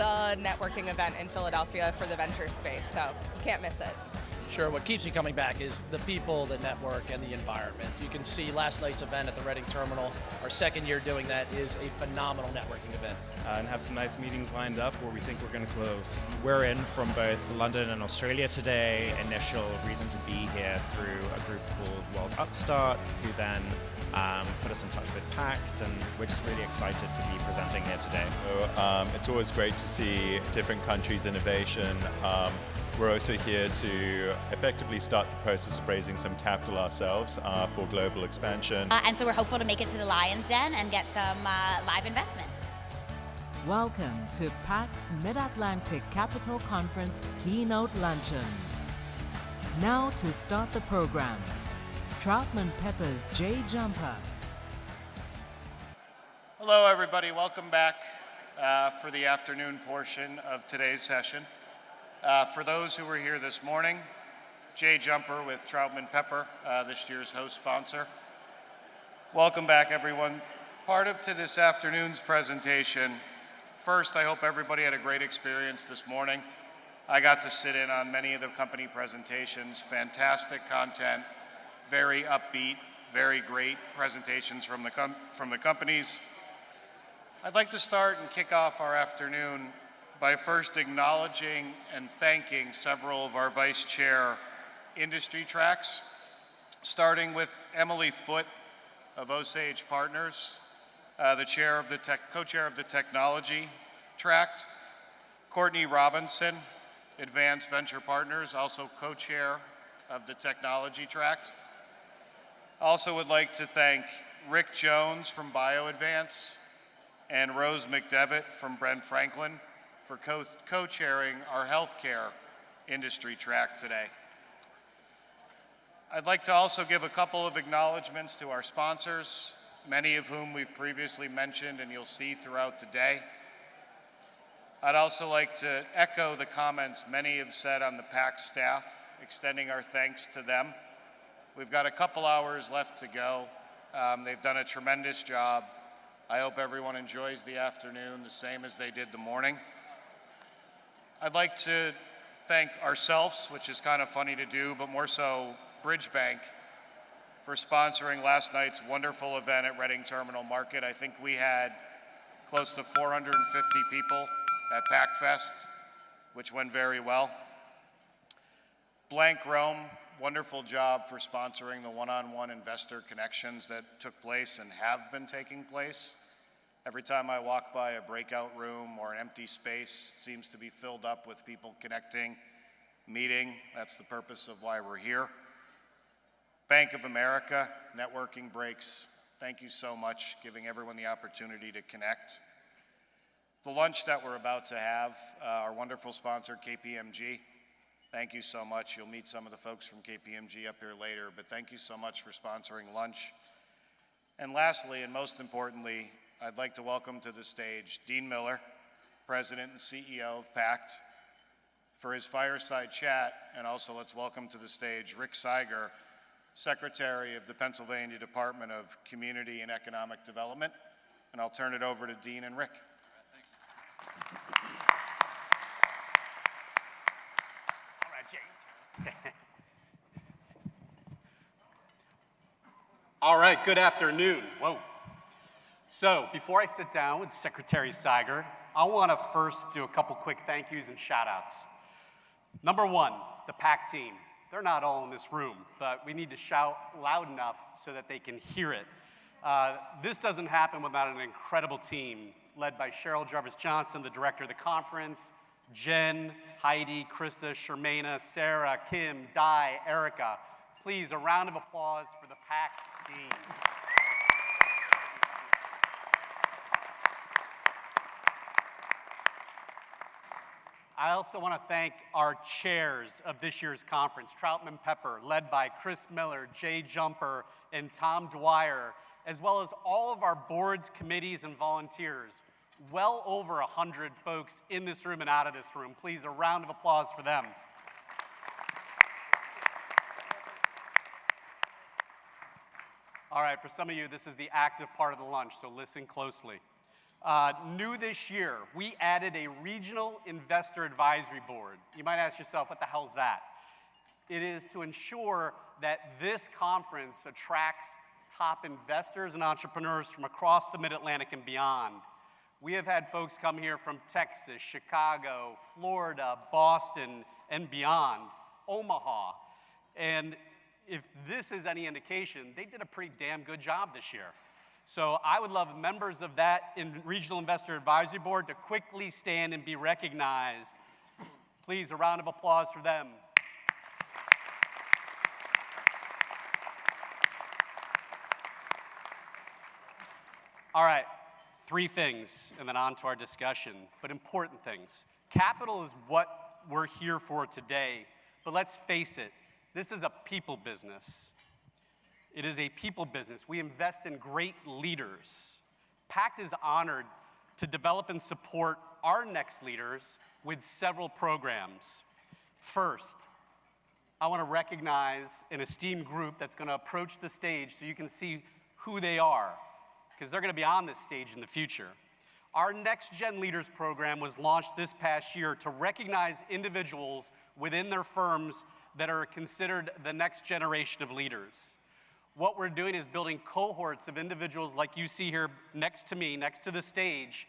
the networking event in Philadelphia for the venture space, so you can't miss it. Sure, what keeps me coming back is the people, the network, and the environment. You can see last night's event at the Reading Terminal, our second year doing that, is a phenomenal networking event. And have some nice meetings lined up where we think we're going to close. We're in from both London and Australia today. Initial reason to be here through a group called World Upstart, who then put us in touch with PACT, and we're just really excited to be presenting here today. So, it's always great to see different countries' innovation. We're also here to effectively start the process of raising some capital ourselves for global expansion. And so we're hopeful to make it to the Lion's Den and get some live investment. Welcome to PACT's Mid-Atlantic Capital Conference Keynote Luncheon. Now to start the program, Troutman Pepper's Jay Jumper. Hello everybody, welcome back for the afternoon portion of today's session. For those who were here this morning, Jay Jumper with Troutman Pepper, this year's host sponsor. Welcome back everyone. Part of to this afternoon's presentation, first I hope everybody had a great experience this morning. I got to sit in on many of the company presentations, fantastic content, very upbeat, very great presentations from the companies. I'd like to start and kick off our afternoon by first acknowledging and thanking several of our vice chair industry tracks, starting with Emily Foote of Osage Partners, the co-chair of the technology tract, Courtney Robinson, Advanced Venture Partners, also co-chair of the technology tract. Also would like to thank Rick Jones from BioAdvance and Rose McDevitt from Brent Franklin for co-chairing our healthcare industry track today. I'd like to also give a couple of acknowledgments to our sponsors, many of whom we've previously mentioned and you'll see throughout the day. I'd also like to echo the comments many have said on the PAC staff, extending our thanks to them. We've got a couple hours left to go. They've done a tremendous job. I hope everyone enjoys the afternoon the same as they did the morning. I'd like to thank ourselves, which is kind of funny to do, but more so Bridgebank, for sponsoring last night's wonderful event at Reading Terminal Market. I think we had close to 450 people at PACFest, which went very well. Blank Rome, wonderful job for sponsoring the one-on-one investor connections that took place and have been taking place. Every time I walk by a breakout room or an empty space, it seems to be filled up with people connecting, meeting. That's the purpose of why we're here. Bank of America, networking breaks. Thank you so much, giving everyone the opportunity to connect. The lunch that we're about to have, our wonderful sponsor, KPMG. Thank you so much. You'll meet some of the folks from KPMG up here later, but thank you so much for sponsoring lunch. And lastly, and most importantly, I'd like to welcome to the stage Dean Miller, President and CEO of PACT, for his fireside chat, and also let's welcome to the stage Rick Seiger, Secretary of the Pennsylvania Department of Community and Economic Development, and I'll turn it over to Dean and Rick. All right, Jay. All right, good afternoon. Whoa. So before I sit down with Secretary Seiger, I want to first do a couple quick thank yous and shout outs. Number one, the PAC team. They're not all in this room, but we need to shout loud enough so that they can hear it. This doesn't happen without an incredible team led by Cheryl Jarvis-Johnson, the director of the conference, Jen, Heidi, Krista, Shermana, Sarah, Kim, Di, Erica. Please, a round of applause for the PAC team. I also want to thank our chairs of this year's conference, Troutman Pepper, led by Chris Miller, Jay Jumper, and Tom Dwyer, as well as all of our boards, committees, and volunteers. Well over 100 folks in this room and out of this room. Please, a round of applause for them. All right, for some of you, this is the active part of the lunch, so listen closely. New this year, we added a regional investor advisory board. You might ask yourself, what the hell is that? It is to ensure that this conference attracts top investors and entrepreneurs from across the Mid-Atlantic and beyond. We have had folks come here from Texas, Chicago, Florida, Boston, and beyond, Omaha. And if this is any indication, they did a pretty damn good job this year. So I would love members of that Regional Investor Advisory Board to quickly stand and be recognized. Please, a round of applause for them. All right, 3 things, and then on to our discussion, but important things. Capital is what we're here for today, but let's face it, this is a people business. It is a people business. We invest in great leaders. PACT is honored to develop and support our next leaders with several programs. First, I want to recognize an esteemed group that's going to approach the stage so you can see who they are, because they're going to be on this stage in the future. Our Next Gen Leaders program was launched this past year to recognize individuals within their firms that are considered the next generation of leaders. What we're doing is building cohorts of individuals like you see here next to me, next to the stage,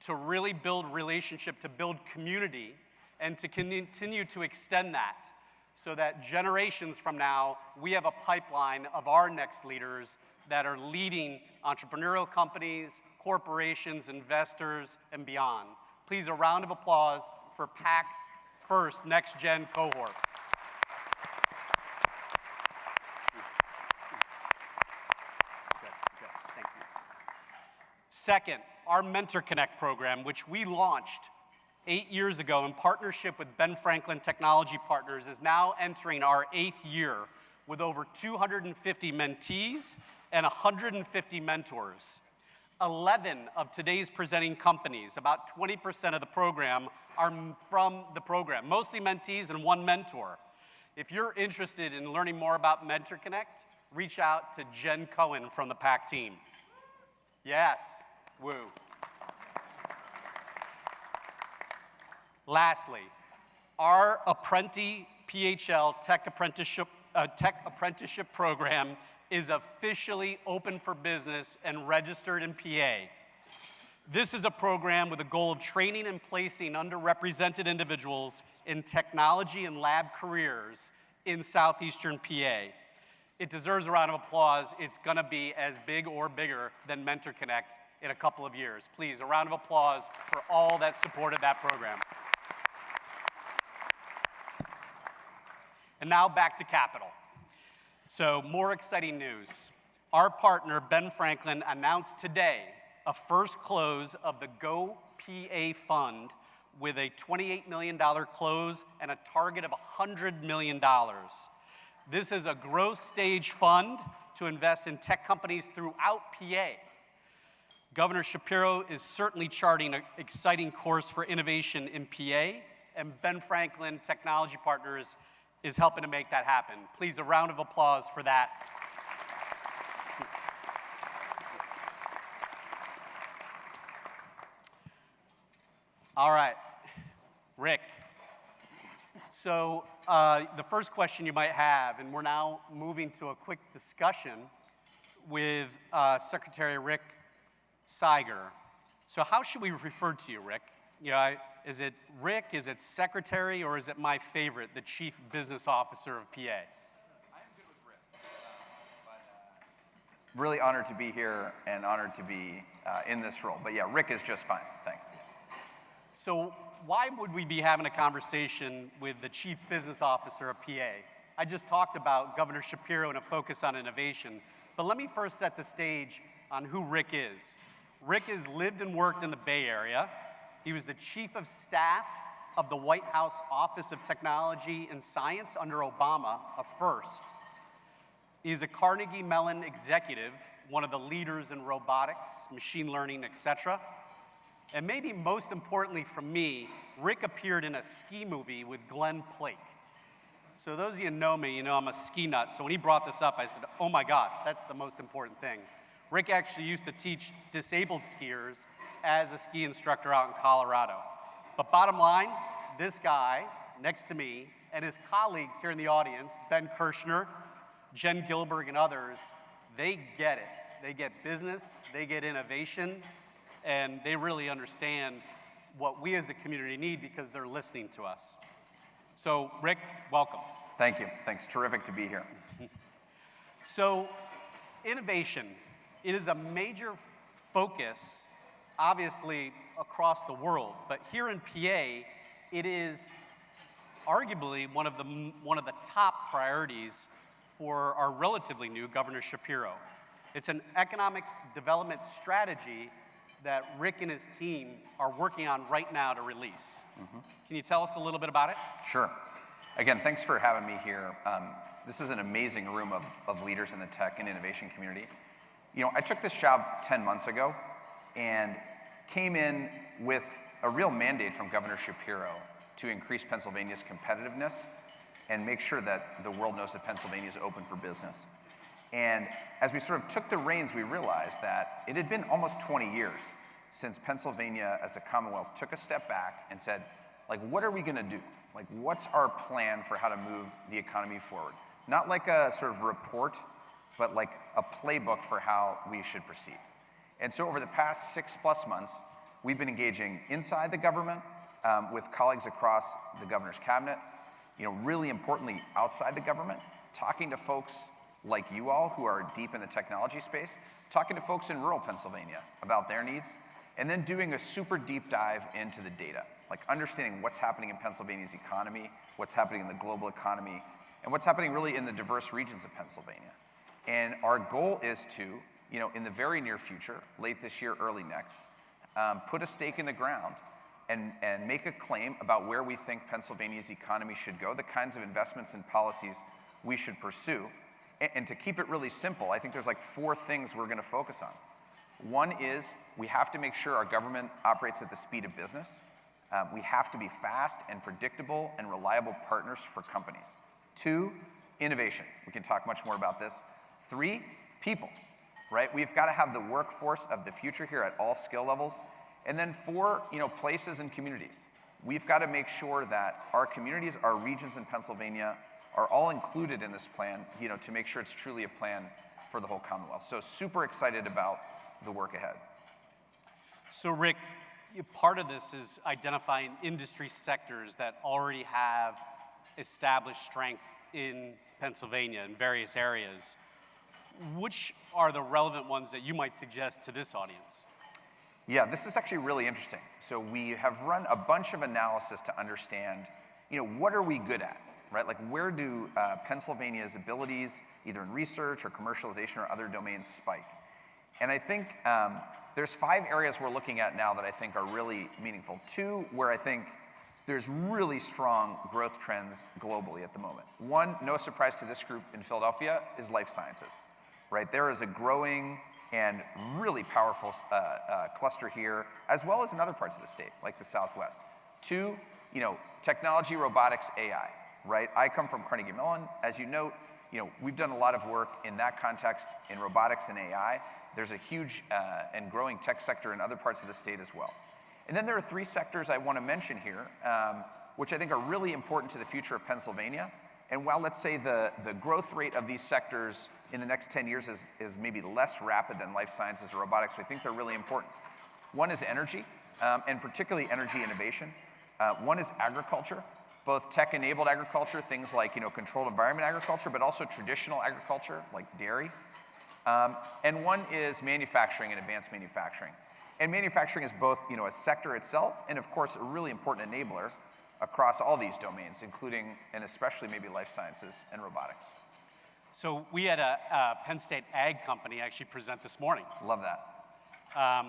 to really build relationship, to build community, and to continue to extend that so that generations from now, we have a pipeline of our next leaders that are leading entrepreneurial companies, corporations, investors, and beyond. Please, a round of applause for PACT's first Next Gen cohort. Good, thank you. Second, our Mentor Connect program, which we launched 8 years ago in partnership with Ben Franklin Technology Partners, is now entering our 8th year with over 250 mentees and 150 mentors. 11 of today's presenting companies, about 20% of the program, are from the program, mostly mentees and 1 mentor. If you're interested in learning more about Mentor Connect, reach out to Jen Cohen from the PAC team. Yes, woo. Lastly, our Apprenti PHL Tech Apprenticeship program is officially open for business and registered in PA. This is a program with a goal of training and placing underrepresented individuals in technology and lab careers in southeastern PA. It deserves a round of applause. It's gonna be as big or bigger than Mentor Connect in a couple of years. Please, a round of applause for all that supported that program. And now back to capital. So more exciting news. Our partner, Ben Franklin, announced today a first close of the Go PA Fund with a $28 million close and a target of $100 million. This is a growth stage fund to invest in tech companies throughout PA. Governor Shapiro is certainly charting an exciting course for innovation in PA, and Ben Franklin Technology Partners is helping to make that happen. Please, a round of applause for that. All right, Rick. So the first question you might have, and we're now moving to a quick discussion with Secretary Rick Seiger. So how should we refer to you, Rick? You know, is it Rick, is it Secretary, or is it my favorite, the Chief Business Officer of PA? I'm good with Rick. Really honored to be here and honored to be in this role. But yeah, Rick is just fine, thanks. So why would we be having a conversation with the Chief Business Officer of PA? I just talked about Governor Shapiro and a focus on innovation, but let me first set the stage on who Rick is. Rick has lived and worked in the Bay Area. He was the Chief of Staff of the White House Office of Technology and Science under Obama, a first. He's a Carnegie Mellon executive, one of the leaders in robotics, machine learning, etc. And maybe most importantly for me, Rick appeared in a ski movie with Glenn Plake. So those of you who know me, you know I'm a ski nut. So when he brought this up, I said, oh my God, that's the most important thing. Rick actually used to teach disabled skiers as a ski instructor out in Colorado. But bottom line, this guy next to me and his colleagues here in the audience, Ben Kirshner, Jen Gilberg, and others, they get it. They get business, they get innovation, and they really understand what we as a community need because they're listening to us. So, Rick, welcome. Thank you. Thanks. Terrific to be here. So, innovation, it is a major focus, obviously, across the world. But here in PA, it is arguably one of the top priorities for our relatively new Governor Shapiro. It's an economic development strategy that Rick and his team are working on right now to release. Can you tell us a little bit about it? Sure. Again, thanks for having me here. This is an amazing room of leaders in the tech and innovation community. You know, I took this job 10 months ago and came in with a real mandate from Governor Shapiro to increase Pennsylvania's competitiveness and make sure that the world knows that Pennsylvania is open for business. And as we sort of took the reins, we realized that it had been almost 20 years since Pennsylvania as a Commonwealth took a step back and said, like, what are we gonna do? Like, what's our plan for how to move the economy forward? Not like a sort of report, but like a playbook for how we should proceed. And so over the past 6+ months, we've been engaging inside the government with colleagues across the governor's cabinet, you know, really importantly, outside the government, talking to folks like you all who are deep in the technology space, talking to folks in rural Pennsylvania about their needs, and then doing a super deep dive into the data, like understanding what's happening in Pennsylvania's economy, what's happening in the global economy, and what's happening really in the diverse regions of Pennsylvania. And our goal is to, you know, in the very near future, late this year, early next, put a stake in the ground and make a claim about where we think Pennsylvania's economy should go, the kinds of investments and policies we should pursue. And to keep it really simple, I think there's like 4 things we're gonna focus on. One is we have to make sure our government operates at the speed of business. We have to be fast and predictable and reliable partners for companies. 2, innovation. We can talk much more about this. 3, people, right? We've got to have the workforce of the future here at all skill levels. And then 4, you know, places and communities. We've got to make sure that our communities, our regions in Pennsylvania are all included in this plan, you know, to make sure it's truly a plan for the whole Commonwealth. So super excited about the work ahead. So Rick, part of this is identifying industry sectors that already have established strength in Pennsylvania in various areas. Which are the relevant ones that you might suggest to this audience? Yeah, this is actually really interesting. So we have run a bunch of analysis to understand, you know, what are we good at, right? Like where do Pennsylvania's abilities, either in research or commercialization or other domains, spike? And I think there's 5 areas we're looking at now that I think are really meaningful. 2 where I think there's really strong growth trends globally at the moment. 1, no surprise to this group in Philadelphia, is life sciences, right? There is a growing and really powerful cluster here, as well as in other parts of the state, like the Southwest. 2, you know, technology, robotics, AI, right? I come from Carnegie Mellon. As you note, you know, we've done a lot of work in that context in robotics and AI. There's a huge and growing tech sector in other parts of the state as well. And then there are 3 sectors I want to mention here, which I think are really important to the future of Pennsylvania. And while let's say the growth rate of these sectors in the next 10 years is maybe less rapid than life sciences or robotics, we think they're really important. 1 is energy, and particularly energy innovation. 1 is agriculture, both tech-enabled agriculture, things like, you know, controlled environment agriculture, but also traditional agriculture like dairy. And 1 is manufacturing and advanced manufacturing. And manufacturing is both, you know, a sector itself and of course a really important enabler across all these domains, including and especially maybe life sciences and robotics. So we had a Penn State ag company actually present this morning. Love that.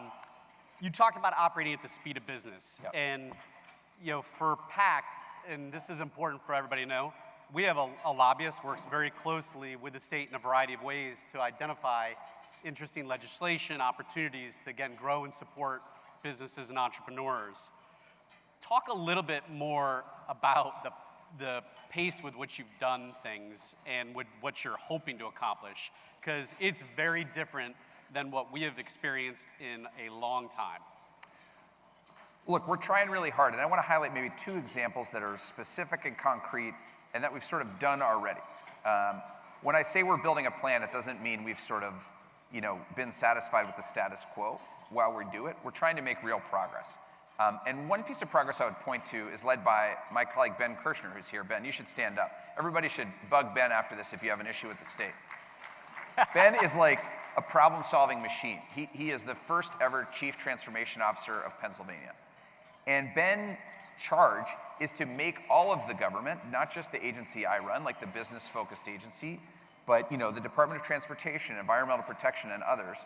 You talked about operating at the speed of business. Yep. And you know, for PACT, and this is important for everybody to know, we have a lobbyist works very closely with the state in a variety of ways to identify interesting legislation, opportunities to, again, grow and support businesses and entrepreneurs. Talk a little bit more about the pace with which you've done things and with what you're hoping to accomplish, because it's very different than what we have experienced in a long time? Look, we're trying really hard, and I want to highlight maybe 2 examples that are specific and concrete and that we've sort of done already. When I say we're building a plan, it doesn't mean we've sort of, been satisfied with the status quo while we do it. We're trying to make real progress. And one piece of progress I would point to is led by my colleague Ben Kirshner, who's here. Ben, you should stand up. Everybody should bug Ben after this if you have an issue with the state. Ben is like a problem-solving machine. He is the first ever Chief Transformation Officer of Pennsylvania. And Ben's charge is to make all of the government, not just the agency I run, like the business-focused agency, but the Department of Transportation, Environmental Protection, and others,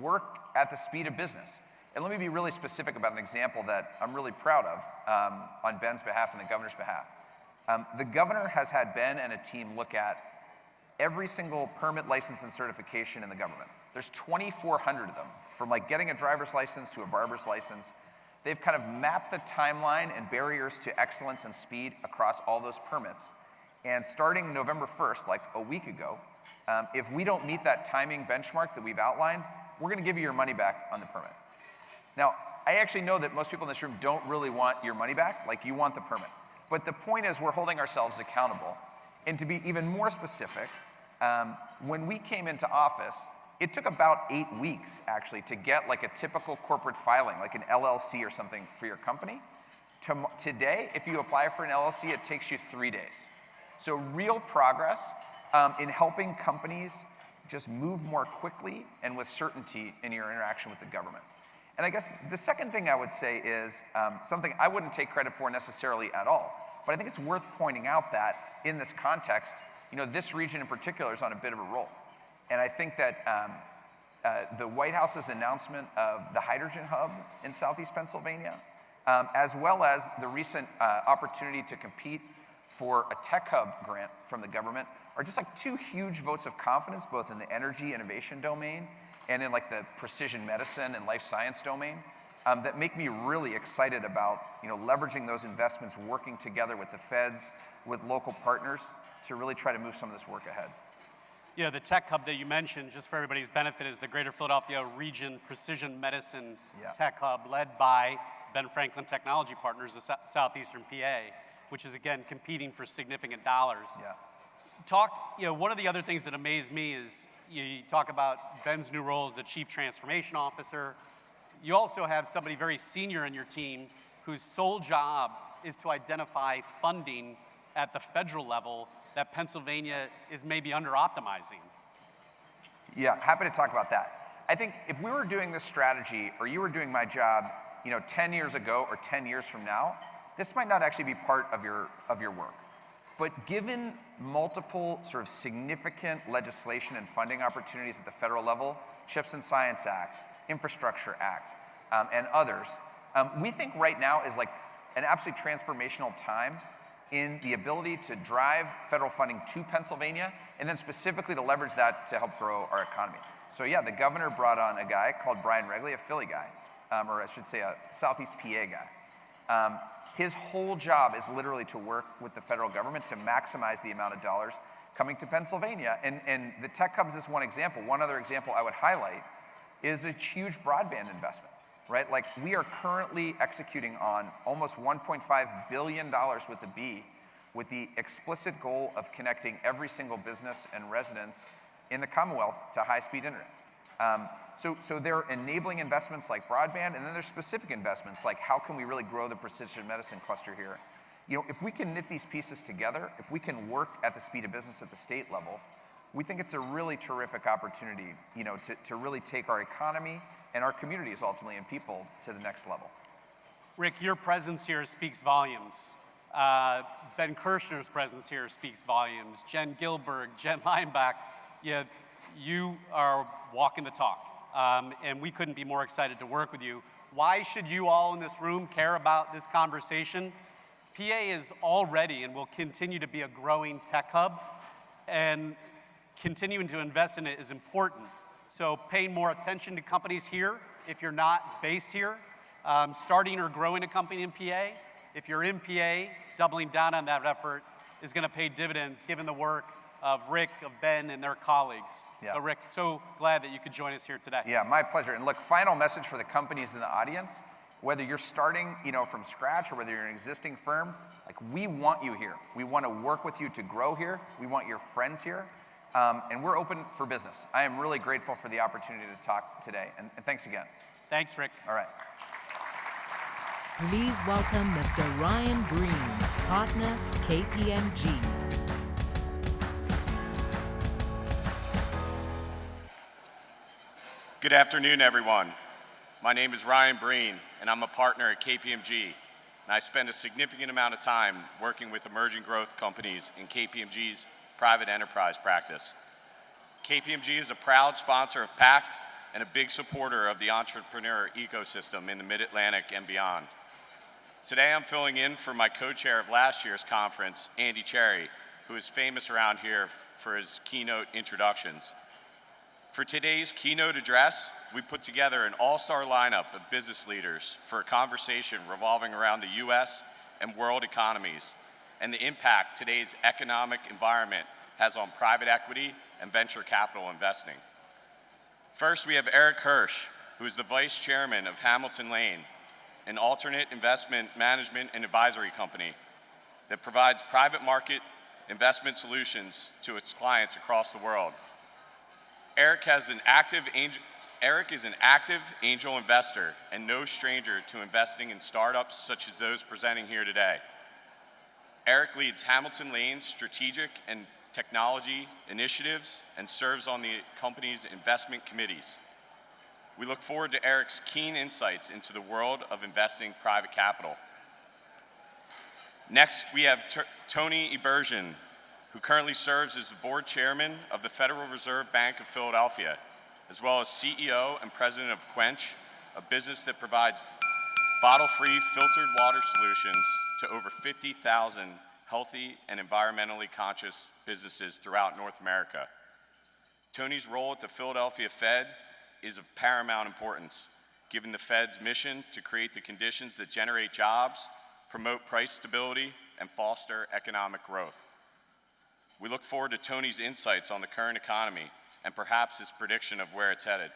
work at the speed of business. And let me be really specific about an example that I'm really proud of on Ben's behalf and the governor's behalf. The governor has had Ben and a team look at every single permit, license, and certification in the government. There's 2,400 of them, from like getting a driver's license to a barber's license. They've kind of mapped the timeline and barriers to excellence and speed across all those permits. And starting November 1st, like a week ago, if we don't meet that timing benchmark that we've outlined, we're going to give you your money back on the permit. Now, I actually know that most people in this room don't really want your money back, like you want the permit. But the point is we're holding ourselves accountable. And to be even more specific, when we came into office, it took about 8 weeks, actually, to get like a typical corporate filing, like an LLC or something for your company. Today, if you apply for an LLC, it takes you 3 days. So real progress in helping companies just move more quickly and with certainty in your interaction with the government. And I guess the second thing I would say is something I wouldn't take credit for necessarily at all, but I think it's worth pointing out that in this context, this region in particular is on a bit of a roll. And I think that the White House's announcement of the hydrogen hub in Southeast Pennsylvania, as well as the recent opportunity to compete for a tech hub grant from the government, are just like 2 huge votes of confidence, both in the energy innovation domain and in like the precision medicine and life science domain, that make me really excited about leveraging those investments, working together with the feds, with local partners to really try to move some of this work ahead. Yeah, the tech hub that you mentioned, just for everybody's benefit, is the Greater Philadelphia Region Precision Medicine Tech Hub, led by Ben Franklin Technology Partners of Southeastern PA, which is again competing for significant dollars. Yeah. One of the other things that amazed me is you talk about Ben's new role as the Chief Transformation Officer. You also have somebody very senior in your team whose sole job is to identify funding at the federal level that Pennsylvania is maybe under-optimizing. Yeah, happy to talk about that. I think if we were doing this strategy, or you were doing my job, 10 years ago or 10 years from now, this might not actually be part of your work. But given multiple sort of significant legislation and funding opportunities at the federal level, CHIPS and Science Act, Infrastructure Act, and others, we think right now is like an absolutely transformational time in the ability to drive federal funding to Pennsylvania, and then specifically to leverage that to help grow our economy. So yeah, the governor brought on a guy called Brian Regley, a Philly guy, or I should say a Southeast PA guy. His whole job is literally to work with the federal government to maximize the amount of dollars coming to Pennsylvania. And the tech hubs is one example. One other example I would highlight is a huge broadband investment, right? Like we are currently executing on almost $1.5 billion with the B, with the explicit goal of connecting every single business and residence in the Commonwealth to high-speed internet. So there are enabling investments like broadband, and then there's specific investments like how can we really grow the precision medicine cluster here. If we can knit these pieces together, if we can work at the speed of business at the state level, we think it's a really terrific opportunity, to really take our economy and our communities ultimately and people to the next level. Rick, your presence here speaks volumes. Ben Kirshner's presence here speaks volumes. Jen Gilberg, Jen Lineback, you are walking the talk. And we couldn't be more excited to work with you. Why should you all in this room care about this conversation? PA is already and will continue to be a growing tech hub, and continuing to invest in it is important. So paying more attention to companies here, if you're not based here, starting or growing a company in PA. If you're in PA, doubling down on that effort is going to pay dividends given the work of Rick, of Ben, and their colleagues. Yeah. So Rick, so glad that you could join us here today. Yeah, my pleasure. And look, final message for the companies in the audience, whether you're starting, from scratch or whether you're an existing firm, like we want you here. We want to work with you to grow here. We want your friends here. And we're open for business. I am really grateful for the opportunity to talk today. And thanks again. Thanks, Rick. All right. Please welcome Mr. Ryan Breen, partner, KPMG. Good afternoon, everyone. My name is Ryan Breen, and I'm a partner at KPMG. And I spend a significant amount of time working with emerging growth companies in KPMG's private enterprise practice. KPMG is a proud sponsor of PACT and a big supporter of the entrepreneur ecosystem in the Mid-Atlantic and beyond. Today, I'm filling in for my co-chair of last year's conference, Andy Cherry, who is famous around here for his keynote introductions. For today's keynote address, we put together an all-star lineup of business leaders for a conversation revolving around the U.S. and world economies and the impact today's economic environment has on private equity and venture capital investing. First, we have Eric Hirsch, who is the vice chairman of Hamilton Lane, an alternate investment management and advisory company that provides private market investment solutions to its clients across the world. Eric is an active angel investor and no stranger to investing in startups such as those presenting here today. Eric leads Hamilton Lane's strategic and technology initiatives and serves on the company's investment committees. We look forward to Eric's keen insights into the world of investing private capital. Next, we have Tony Ebergen, who currently serves as the board chairman of the Federal Reserve Bank of Philadelphia, as well as CEO and president of Quench, a business that provides bottle-free filtered water solutions to over 50,000 healthy and environmentally conscious businesses throughout North America. Tony's role at the Philadelphia Fed is of paramount importance, given the Fed's mission to create the conditions that generate jobs, promote price stability, and foster economic growth. We look forward to Tony's insights on the current economy and perhaps his prediction of where it's headed.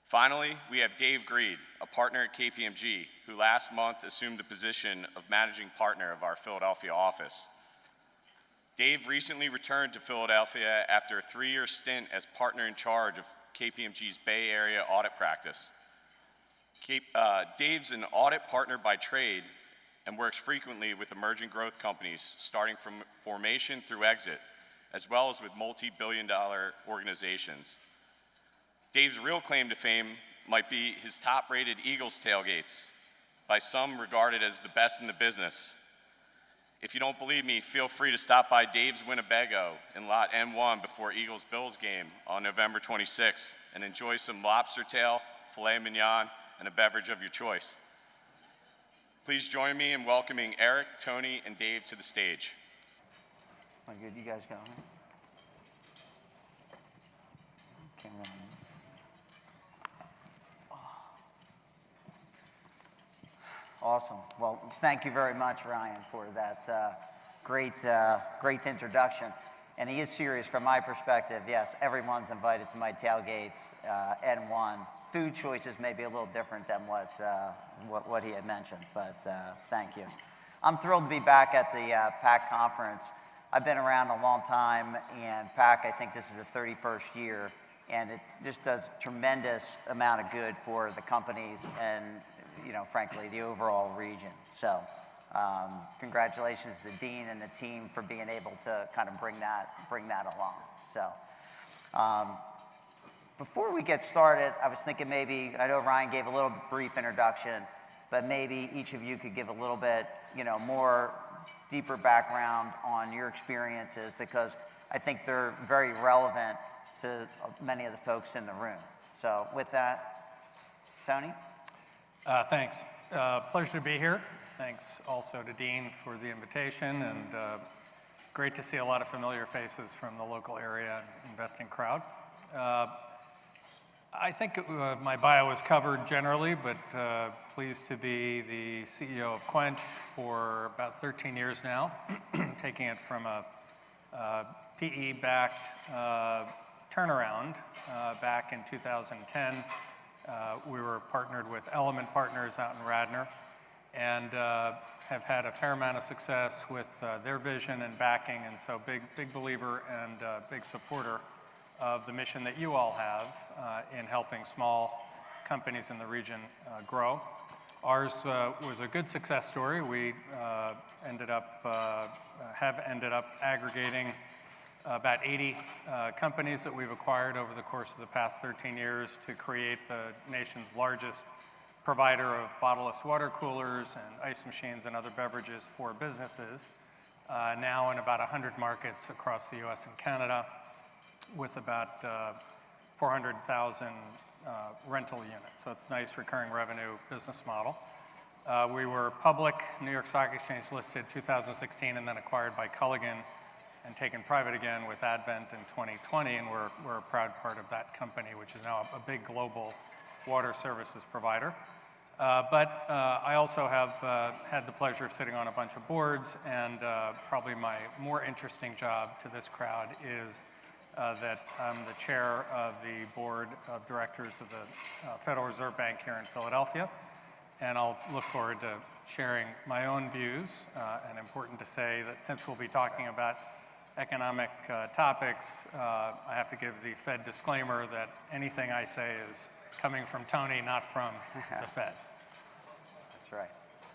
Finally, we have Dave Greed, a partner at KPMG, who last month assumed the position of managing partner of our Philadelphia office. Dave recently returned to Philadelphia after a 3-year stint as partner in charge of KPMG's Bay Area audit practice. Dave's an audit partner by trade and works frequently with emerging growth companies, starting from formation through exit, as well as with multi-billion-dollar organizations. Dave's real claim to fame might be his top-rated Eagles tailgates, by some regarded as the best in the business. If you don't believe me, feel free to stop by Dave's Winnebago in Lot N1 before Eagles-Bills game on November 26th and enjoy some lobster tail, filet mignon, and a beverage of your choice. Please join me in welcoming Eric, Tony, and Dave to the stage. All good, you guys going? Awesome. Well, thank you very much, Ryan, for that great introduction. And he is serious from my perspective. Yes, everyone's invited to my tailgates, N1. Food choices may be a little different than what he had mentioned, but thank you. I'm thrilled to be back at the PAC conference. I've been around a long time, and PAC, I think this is the 31st year, and it just does tremendous amount of good for the companies and, frankly, the overall region. So congratulations to the Dean and the team for being able to kind of bring that along. So before we get started, I was thinking maybe, I know Ryan gave a little brief introduction, but maybe each of you could give a little bit, more deeper background on your experiences, because I think they're very relevant to many of the folks in the room. So with that, Tony? Thanks. Pleasure to be here. Thanks also to Dean for the invitation, and great to see a lot of familiar faces from the local area investing crowd. I think my bio was covered generally, but pleased to be the CEO of Quench for about 13 years now, taking it from a PE-backed turnaround back in 2010. We were partnered with Element Partners out in Radnor, and have had a fair amount of success with their vision and backing, and so big believer and big supporter of the mission that you all have in helping small companies in the region grow. Ours was a good success story. We have ended up aggregating about 80 companies that we've acquired over the course of the past 13 years to create the nation's largest provider of bottleless water coolers and ice machines and other beverages for businesses, now in about 100 markets across the US and Canada, with about 400,000 rental units. So it's a nice recurring revenue business model. We were public, New York Stock Exchange listed 2016, and then acquired by Culligan and taken private again with Advent in 2020, and we're a proud part of that company, which is now a big global water services provider. But I also have had the pleasure of sitting on a bunch of boards, and probably my more interesting job to this crowd is that I'm the chair of the board of directors of the Federal Reserve Bank here in Philadelphia, and I'll look forward to sharing my own views. And important to say that since we'll be talking about economic topics, I have to give the Fed disclaimer that anything I say is coming from Tony, not from the Fed. That's right.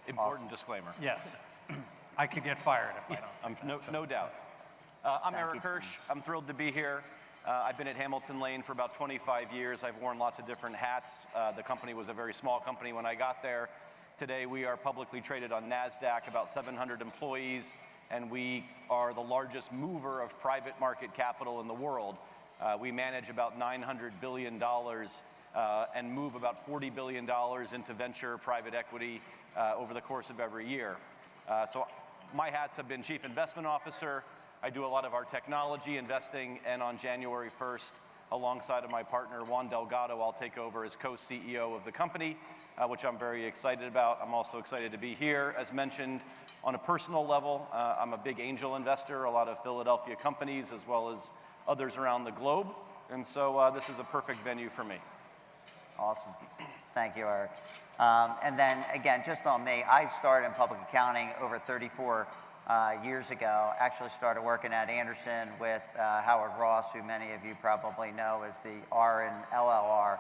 Important disclaimer. Yes. I could get fired if I don't say that. No doubt. I'm Eric Hirsch. I'm thrilled to be here. I've been at Hamilton Lane for about 25 years. I've worn lots of different hats. The company was a very small company when I got there. Today we are publicly traded on NASDAQ, about 700 employees, and we are the largest mover of private market capital in the world. We manage about $900 billion and move about $40 billion into venture private equity over the course of every year. So my hats have been Chief Investment Officer. I do a lot of our technology investing, and on January 1st, alongside of my partner Juan Delgado, I'll take over as co-CEO of the company, which I'm very excited about. I'm also excited to be here. As mentioned, on a personal level, I'm a big angel investor, a lot of Philadelphia companies as well as others around the globe, and so this is a perfect venue for me. Awesome. Thank you, Eric. And then again, just on me, I started in public accounting over 34 years ago. Actually started working at Anderson with Howard Ross, who many of you probably know as the R and LLR.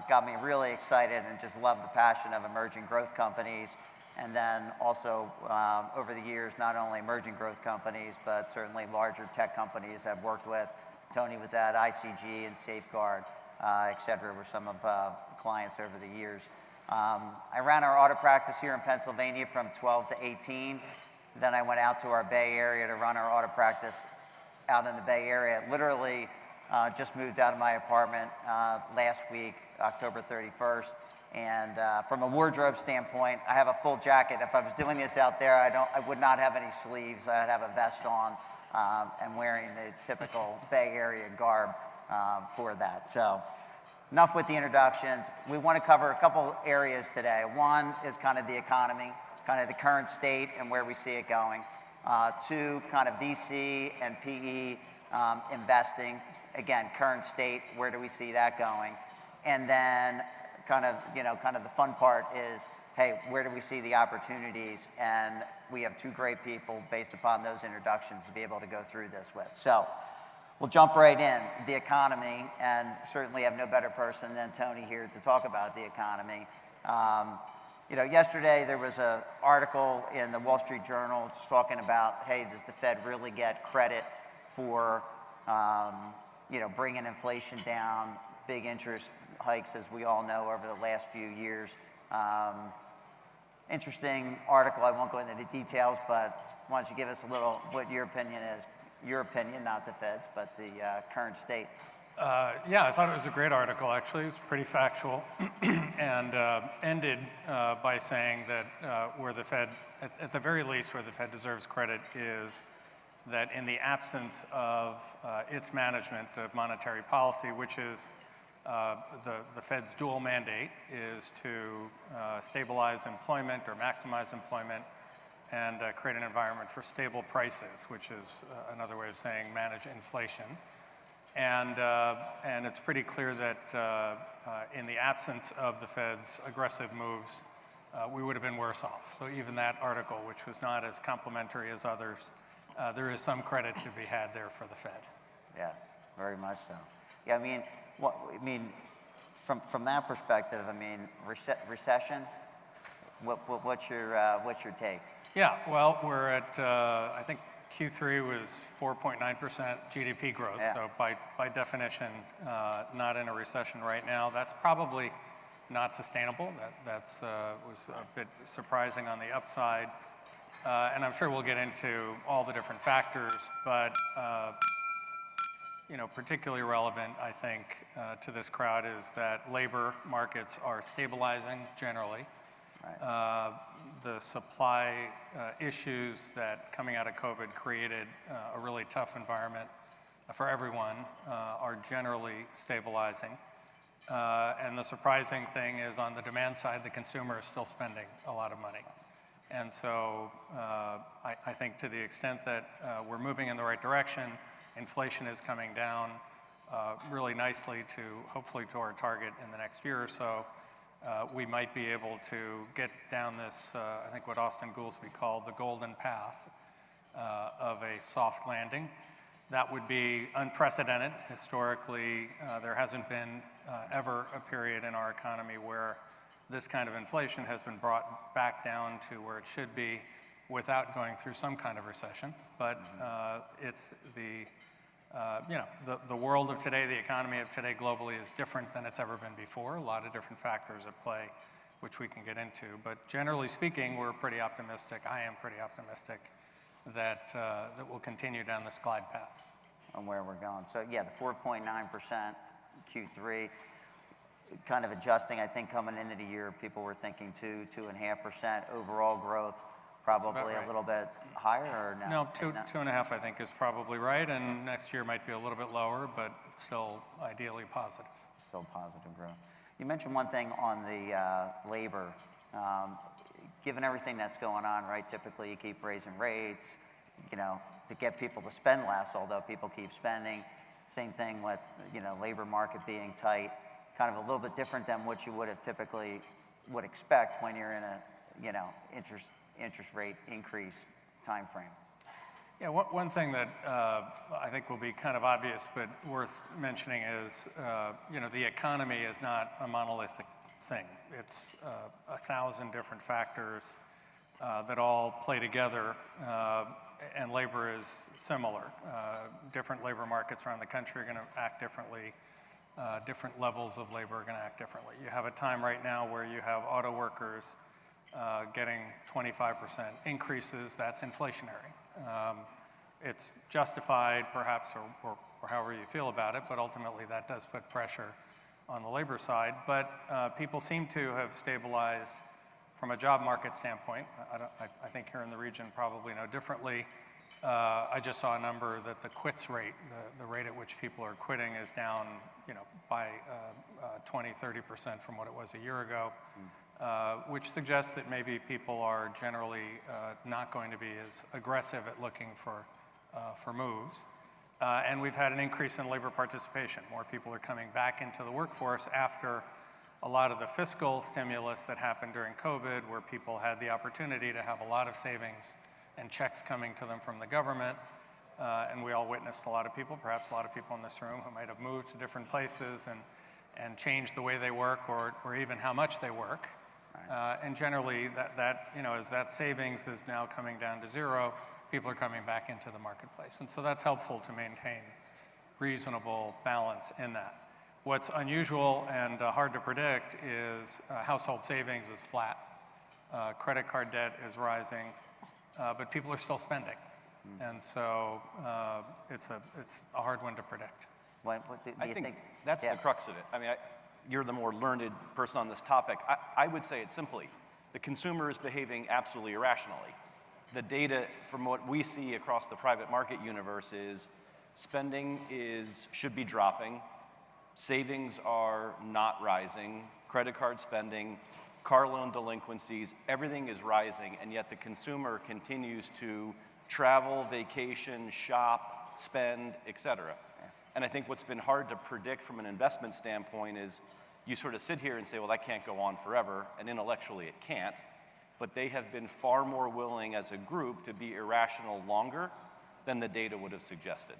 Got me really excited and just love the passion of emerging growth companies. And then also over the years, not only emerging growth companies, but certainly larger tech companies I've worked with. Tony was at ICG and Safeguard, et cetera, were some of clients over the years. I ran our audit practice here in Pennsylvania from 12 to 18. Then I went out to our Bay Area to run our audit practice out in the Bay Area. Literally just moved out of my apartment last week, October 31st. And from a wardrobe standpoint, I have a full jacket. If I was doing this out there, I would not have any sleeves. I'd have a vest on and wearing the typical Bay Area garb for that. So enough with the introductions. We want to cover a couple areas today. One is kind of the economy, kind of the current state and where we see it going. Two, kind of VC and PE investing. Again, current state, where do we see that going? And then kind of the fun part is, hey, where do we see the opportunities? And we have two great people based upon those introductions to be able to go through this with. So we'll jump right in. The economy, and certainly have no better person than Tony here to talk about the economy. Yesterday there was an article in the Wall Street Journal just talking about, hey, does the Fed really get credit for, bringing inflation down, big interest hikes, as we all know, over the last few years. Interesting article. I won't go into the details, but why don't you give us a little what your opinion is? Your opinion, not the Fed's, but the current state. Yeah, I thought it was a great article, actually. It's pretty factual and ended by saying that where the Fed, at the very least, where the Fed deserves credit is that in the absence of its management of monetary policy, which is the Fed's dual mandate is to stabilize employment or maximize employment and create an environment for stable prices, which is another way of saying manage inflation. And it's pretty clear that in the absence of the Fed's aggressive moves, we would have been worse off. So even that article, which was not as complimentary as others, there is some credit to be had there for the Fed. Yes, very much so. Yeah, I mean, from that perspective, I mean, recession. What's your take? Yeah, well, we're at I think Q3 was 4.9% GDP growth. Yeah. So by definition, not in a recession right now. That's probably not sustainable. That's was a bit surprising on the upside. And I'm sure we'll get into all the different factors, but particularly relevant, I think, to this crowd is that labor markets are stabilizing generally. Right. The supply issues that coming out of COVID created a really tough environment for everyone are generally stabilizing. And the surprising thing is on the demand side, the consumer is still spending a lot of money. And so I think to the extent that we're moving in the right direction, inflation is coming down really nicely to hopefully to our target in the next year or so. We might be able to get down this, I think what Austin Goolsbee called the golden path of a soft landing. That would be unprecedented. Historically, there hasn't been ever a period in our economy where this kind of inflation has been brought back down to where it should be without going through some kind of recession. But it's the world of today, the economy of today globally is different than it's ever been before. A lot of different factors at play, which we can get into. But generally speaking, we're pretty optimistic. I am pretty optimistic that we'll continue down this glide path. On where we're going. So yeah, the 4.9% Q3, kind of adjusting. I think coming into the year, people were thinking 2.5% overall growth. Probably right. A little bit higher, or no? No, 2.5 I think is probably right, and next year might be a little bit lower, but still ideally positive. Still positive growth. You mentioned one thing on the labor. Given everything that's going on, right? Typically, you keep raising rates, to get people to spend less. Although people keep spending. Same thing with labor market being tight. Kind of a little bit different than what you would have typically would expect when you're in a interest rate increase time frame. Yeah, one thing that I think will be kind of obvious but worth mentioning is, the economy is not a monolithic thing. It's 1,000 different factors that all play together, and labor is similar. Different labor markets around the country are going to act differently. Different levels of labor are going to act differently. You have a time right now where you have auto workers getting 25% increases. That's inflationary. It's justified, perhaps, or however you feel about it, but ultimately that does put pressure on the labor side. But people seem to have stabilized from a job market standpoint. I think here in the region probably no differently. I just saw a number that the quits rate, the rate at which people are quitting, is down, by 20-30% from what it was a year ago. Which suggests that maybe people are generally not going to be as aggressive at looking for moves. And we've had an increase in labor participation. More people are coming back into the workforce after a lot of the fiscal stimulus that happened during COVID, where people had the opportunity to have a lot of savings and checks coming to them from the government. And we all witnessed a lot of people, perhaps a lot of people in this room, who might have moved to different places and changed the way they work or even how much they work. And generally, as that savings is now coming down to zero, people are coming back into the marketplace. And so that's helpful to maintain reasonable balance in that. What's unusual and hard to predict is household savings is flat. Credit card debt is rising, but people are still spending. And so it's a hard one to predict. I think that's the crux of it. I mean, you're the more learned person on this topic. I would say it simply. The consumer is behaving absolutely irrationally. The data from what we see across the private market universe is spending should be dropping, savings are not rising, credit card spending car loan delinquencies, everything is rising, and yet the consumer continues to travel, vacation, shop, spend, et cetera. And I think what's been hard to predict from an investment standpoint is you sort of sit here and say, well, that can't go on forever, and intellectually it can't, but they have been far more willing as a group to be irrational longer than the data would have suggested.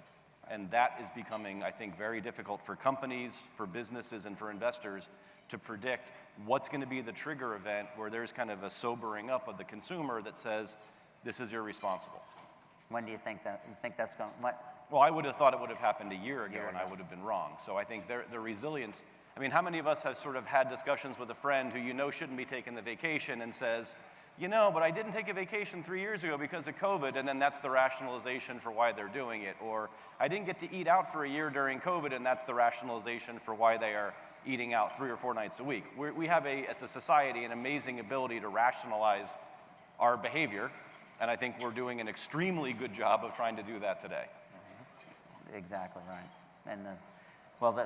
And that is becoming, I think, very difficult for companies, for businesses, and for investors to predict what's going to be the trigger event where there's kind of a sobering up of the consumer that says, this is irresponsible. When do you think that? You think that's going? What? Well, I would have thought it would have happened a year ago, and I would have been wrong. So I think the resilience. I mean, how many of us have sort of had discussions with a friend who you know shouldn't be taking the vacation and says, you know, but I didn't take a vacation 3 years ago because of COVID, and then that's the rationalization for why they're doing it. Or I didn't get to eat out for a year during COVID, and that's the rationalization for why they are eating out 3 or 4 nights a week. We have, as a society, an amazing ability to rationalize our behavior, and I think we're doing an extremely good job of trying to do that today. Exactly right. And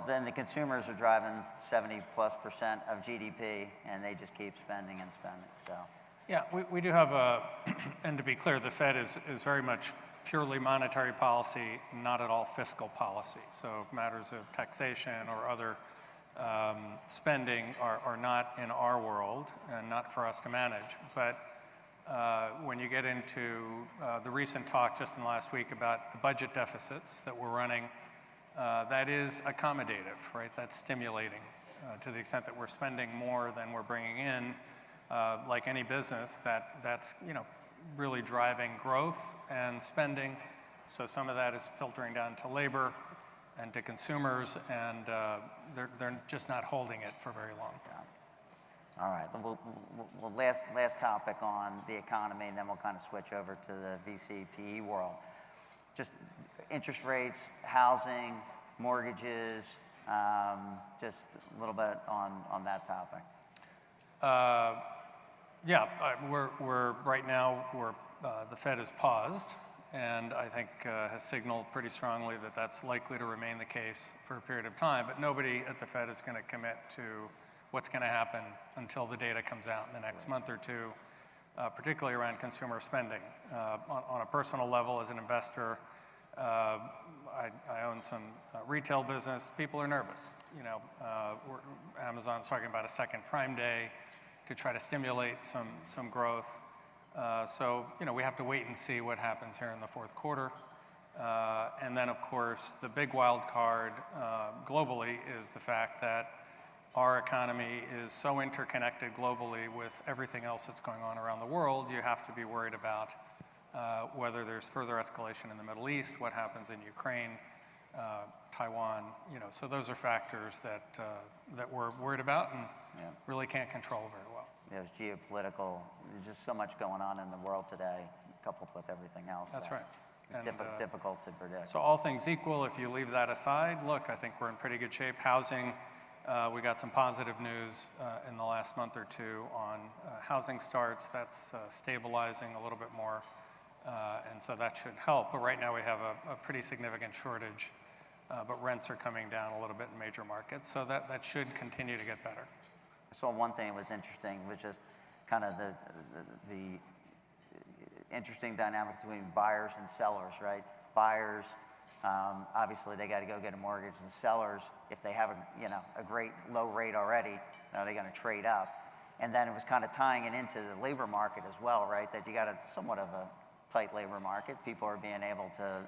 then the consumers are driving 70+% of GDP, and they just keep spending and spending. So. Yeah, we do have and to be clear, the Fed is very much purely monetary policy, not at all fiscal policy. So matters of taxation or other spending are not in our world and not for us to manage. But when you get into the recent talk just in the last week about the budget deficits that we're running, that is accommodative, right? That's stimulating to the extent that we're spending more than we're bringing in. Like any business, that's really driving growth and spending. So some of that is filtering down to labor and to consumers, and they're just not holding it for very long. Yeah. All right. We'll last topic on the economy, and then we'll kind of switch over to the VC PE world. Just interest rates, housing, mortgages, just a little bit on that topic. Yeah, we're right now the Fed has paused, and I think has signaled pretty strongly that that's likely to remain the case for a period of time. But nobody at the Fed is going to commit to what's going to happen until the data comes out in the next month or two, particularly around consumer spending. On a personal level, as an investor, I own some retail business. People are nervous. Amazon's talking about a second Prime Day to try to stimulate some growth. So we have to wait and see what happens here in the fourth quarter. And then, of course, the big wild card globally is the fact that our economy is so interconnected globally with everything else that's going on around the world. You have to be worried about whether there's further escalation in the Middle East, what happens in Ukraine, Taiwan. So those are factors that we're worried about and really can't control very well. There's geopolitical. There's just so much going on in the world today, coupled with everything else. That's right. It's difficult to predict. So all things equal, if you leave that aside, look, I think we're in pretty good shape. Housing, we got some positive news in the last month or two on housing starts. That's stabilizing a little bit more, and so that should help. But right now we have a pretty significant shortage, but rents are coming down a little bit in major markets, so that should continue to get better. I saw one thing that was interesting, was just kind of the interesting dynamic between buyers and sellers, right? Buyers, obviously they got to go get a mortgage, and sellers, if they have a great low rate already, they're going to trade up. And then it was kind of tying it into the labor market as well, right? That you got somewhat of a tight labor market. People are being able to,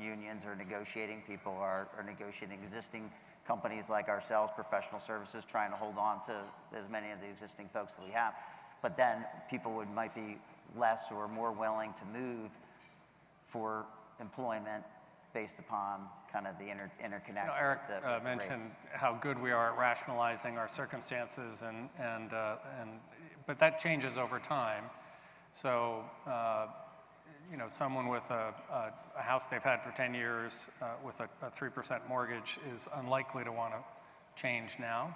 unions are negotiating. People are negotiating. Existing companies like ourselves, professional services, trying to hold on to as many of the existing folks that we have. But then people might be less or more willing to move for employment based upon kind of the interconnection. Eric mentioned how good we are at rationalizing our circumstances, but that changes over time. So, someone with a house they've had for 10 years with a 3% mortgage is unlikely to want to change now.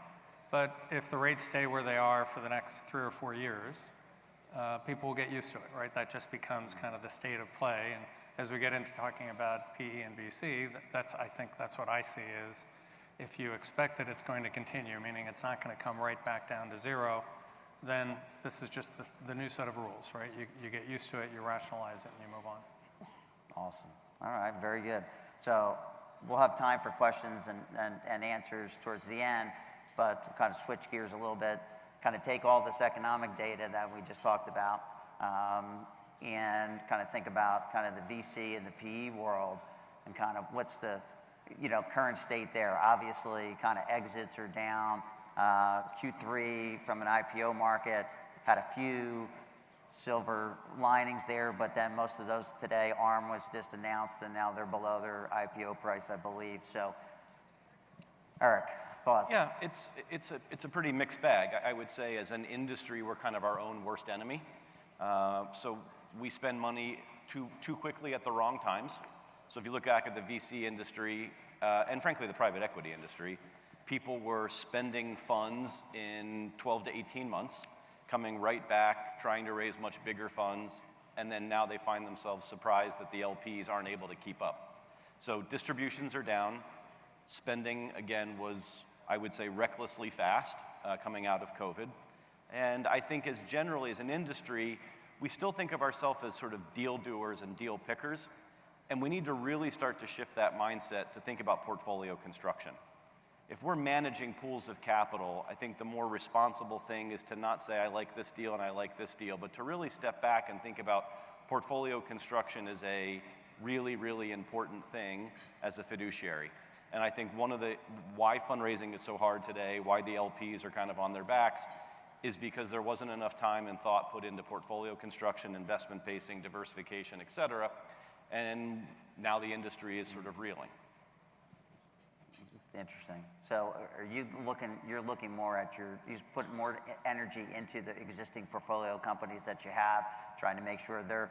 But if the rates stay where they are for the next 3 or 4 years, people will get used to it, right? That just becomes kind of the state of play. And as we get into talking about PE and VC, I think that's what I see is if you expect that it's going to continue, meaning it's not going to come right back down to zero, then this is just the new set of rules, right? You get used to it, you rationalize it, and you move on. Awesome. All right, very good. So we'll have time for questions and answers towards the end, but to kind of switch gears a little bit, kind of take all this economic data that we just talked about and kind of think about kind of the VC and the PE world and kind of what's the current state there. Obviously, kind of exits are down. Q3 from an IPO market had a few silver linings there, but then most of those today, ARM was just announced and now they're below their IPO price, I believe. So, Eric, thoughts? Yeah, it's a pretty mixed bag. I would say as an industry, we're kind of our own worst enemy. So we spend money too quickly at the wrong times. So if you look back at the VC industry, and frankly the private equity industry, people were spending funds in 12 to 18 months, coming right back, trying to raise much bigger funds, and then now they find themselves surprised that the LPs aren't able to keep up. So distributions are down. Spending, again, was, I would say, recklessly fast coming out of COVID. And I think as generally as an industry, we still think of ourselves as sort of deal doers and deal pickers, and we need to really start to shift that mindset to think about portfolio construction. If we're managing pools of capital, I think the more responsible thing is to not say, I like this deal and I like this deal, but to really step back and think about portfolio construction as a really, really important thing as a fiduciary. And I think one of the, why fundraising is so hard today, why the LPs are kind of on their backs, is because there wasn't enough time and thought put into portfolio construction, investment pacing, diversification, et cetera. And now the industry is sort of reeling. Interesting. So are you you're looking more at you put more energy into the existing portfolio companies that you have, trying to make sure they're,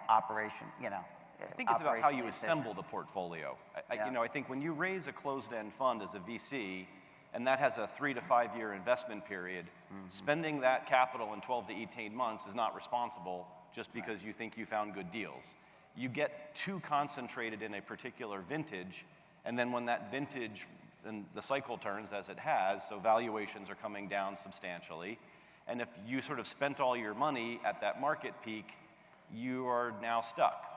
operation, I think it's about how you assemble the portfolio. I think when you raise a closed-end fund as a VC, and that has a 3 to 5 year investment period, spending that capital in 12 to 18 months is not responsible just because you think you found good deals. You get too concentrated in a particular vintage, and then when that vintage and the cycle turns as it has, so valuations are coming down substantially, and if you sort of spent all your money at that market peak, you are now stuck.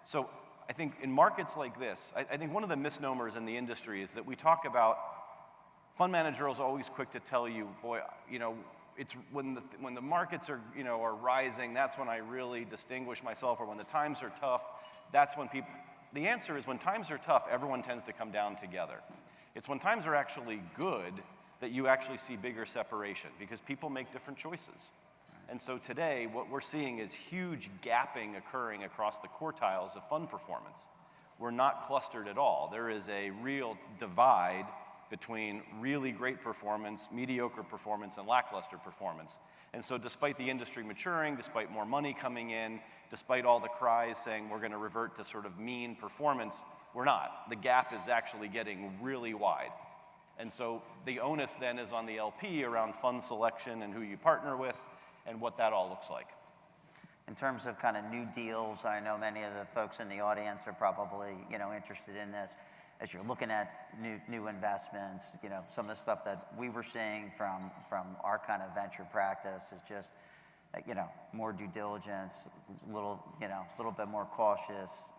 So I think in markets like this, I think one of the misnomers in the industry is that we talk about fund managers are always quick to tell you, boy, it's when the markets are are rising, that's when I really distinguish myself, or when the times are tough, that's when people. The answer is when times are tough, everyone tends to come down together. It's when times are actually good that you actually see bigger separation because people make different choices. And so today, what we're seeing is huge gapping occurring across the quartiles of fund performance. We're not clustered at all. There is a real divide between really great performance, mediocre performance, and lackluster performance. And so despite the industry maturing, despite more money coming in, despite all the cries saying we're going to revert to sort of mean performance, we're not. The gap is actually getting really wide. And so the onus then is on the LP around fund selection and who you partner with and what that all looks like. In terms of kind of new deals, I know many of the folks in the audience are probably interested in this. As you're looking at new investments, some of the stuff that we were seeing from our kind of venture practice is just, more due diligence, little bit more cautious.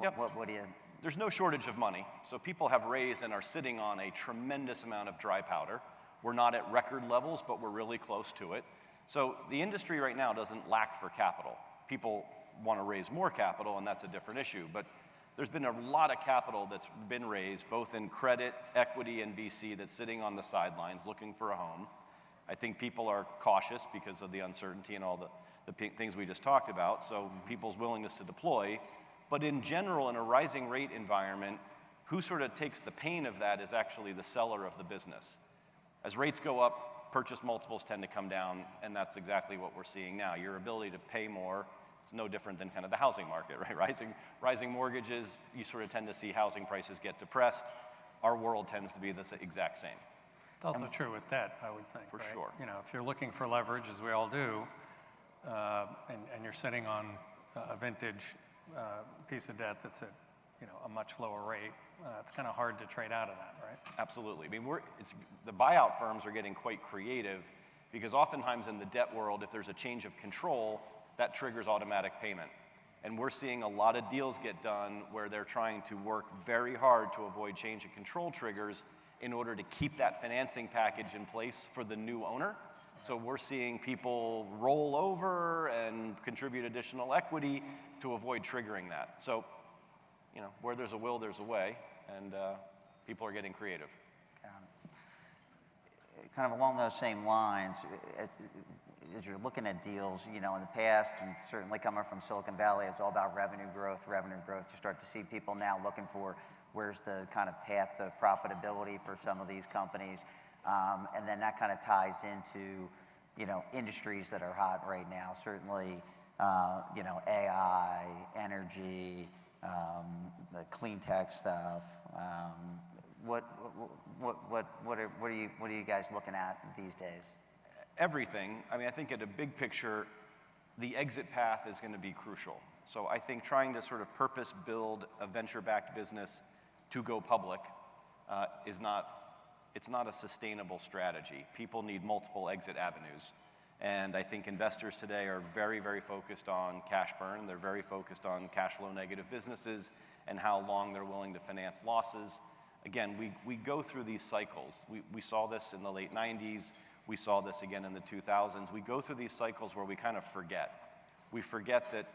Yep. What do you? There's no shortage of money. So people have raised and are sitting on a tremendous amount of dry powder. We're not at record levels, but we're really close to it. So the industry right now doesn't lack for capital. People want to raise more capital, and that's a different issue. But there's been a lot of capital that's been raised, both in credit, equity, and VC, that's sitting on the sidelines looking for a home. I think people are cautious because of the uncertainty and all the things we just talked about, so people's willingness to deploy. But in general, in a rising rate environment, who sort of takes the pain of that is actually the seller of the business. As rates go up, purchase multiples tend to come down, and that's exactly what we're seeing now. Your ability to pay more is no different than kind of the housing market, right? Rising mortgages, you sort of tend to see housing prices get depressed. Our world tends to be the exact same. It's also true with debt, I would think. For right? sure. If you're looking for leverage, as we all do, and you're sitting on a vintage piece of debt that's at a much lower rate, it's kind of hard to trade out of that, right? Absolutely. I mean, the buyout firms are getting quite creative Because oftentimes in the debt world, if there's a change of control, that triggers automatic payment. And we're seeing a lot of deals get done where they're trying to work very hard to avoid change of control triggers in order to keep that financing package in place for the new owner. So we're seeing people roll over and contribute additional equity to avoid triggering that. So, you know, where there's a will, there's a way, and people are getting creative. Kind of along those same lines, as you're looking at deals, you know, in the past, and certainly coming from Silicon Valley, it's all about revenue growth, revenue growth. You start to see people now looking for where's the kind of path to profitability for some of these companies. And then that kind of ties into, you know, industries that are hot right now. Certainly, you know, AI, energy, the clean tech stuff. What are you guys looking at these days? Everything. I mean, I think at a big picture, the exit path is going to be crucial. So I think trying to sort of purpose build a venture-backed business to go public it's not a sustainable strategy. People need multiple exit avenues. And I think investors today are very, very focused on cash burn. They're very focused on cash flow negative businesses and how long they're willing to finance losses. Again, we go through these cycles. We saw this in the late 90s. We saw this again in the 2000s. We go through these cycles where we kind of forget. We forget that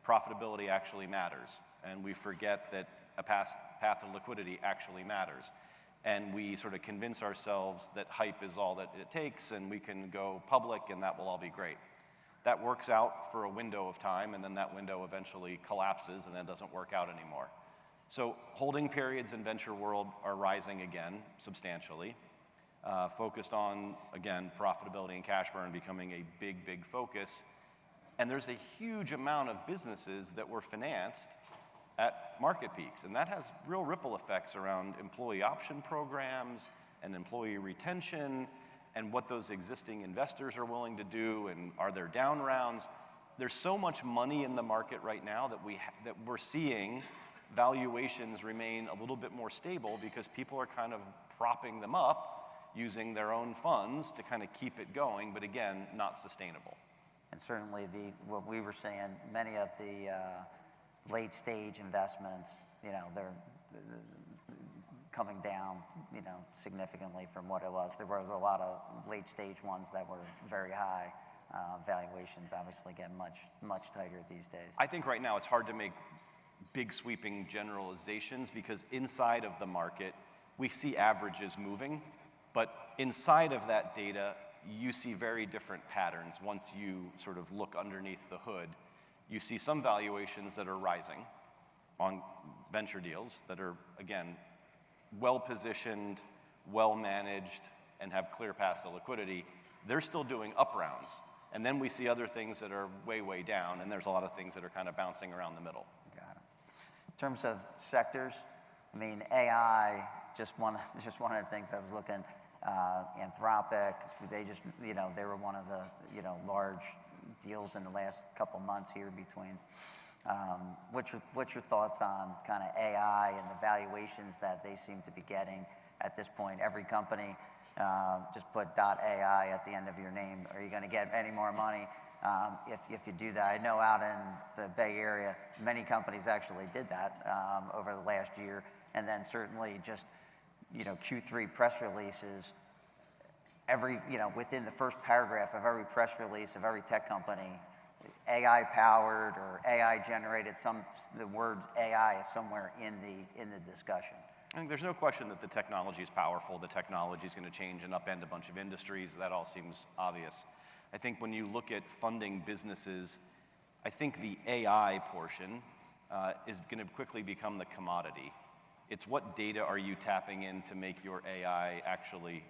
profitability actually matters. And we forget that a path of liquidity actually matters. And we sort of convince ourselves that hype is all that it takes and we can go public and that will all be great. That works out for a window of time, and then that window eventually collapses and then doesn't work out anymore. So holding periods in venture world are rising again substantially, focused on, again, profitability and cash burn becoming a big, big focus. And there's a huge amount of businesses that were financed at market peaks, and that has real ripple effects around employee option programs and employee retention and what those existing investors are willing to do, and are there down rounds. There's so much money in the market right now that we're seeing valuations remain a little bit more stable because people are kind of propping them up using their own funds to kind of keep it going, but again, not sustainable. And certainly what we were saying, many of the late stage investments, you know, they're coming down, you know, significantly from what it was. There was a lot of late stage ones that were very high. Valuations obviously get much tighter these days. I think right now it's hard to make big sweeping generalizations because inside of the market, we see averages moving, but inside of that data, you see very different patterns once you sort of look underneath the hood. You see some valuations that are rising on venture deals that are, again, well-positioned, well-managed, and have clear paths to liquidity. They're still doing up rounds. And then we see other things that are way, way down, and there's a lot of things that are kind of bouncing around the middle. Got it. In terms of sectors, I mean, AI, just one of the things I was looking, Anthropic, they were one of the, large deals in the last couple months here between. What's your thoughts on kind of AI and the valuations that they seem to be getting at this point? Every company just put .ai at the end of your name. Are you going to get any more money if you do that? I know out in the Bay Area, many companies actually did that over the last year, and then certainly just Q3 press releases. Within the first paragraph of every press release of every tech company, AI powered or AI generated, the words AI is somewhere in the discussion. I think there's no question that the technology is powerful. The technology is going to change and upend a bunch of industries. That all seems obvious. I think when you look at funding businesses, I think the AI portion is going to quickly become the commodity. It's what data are you tapping in to make your AI actually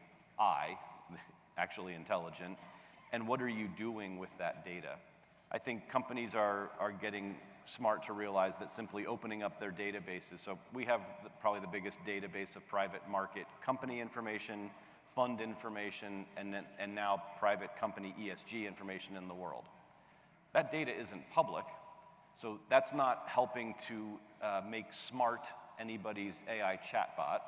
intelligent, and what are you doing with that data? I think companies are getting smart to realize that simply opening up their databases. So we have probably the biggest database of private market company information, fund information, and now private company ESG information in the world. That data isn't public, so that's not helping to make smart anybody's AI chatbot.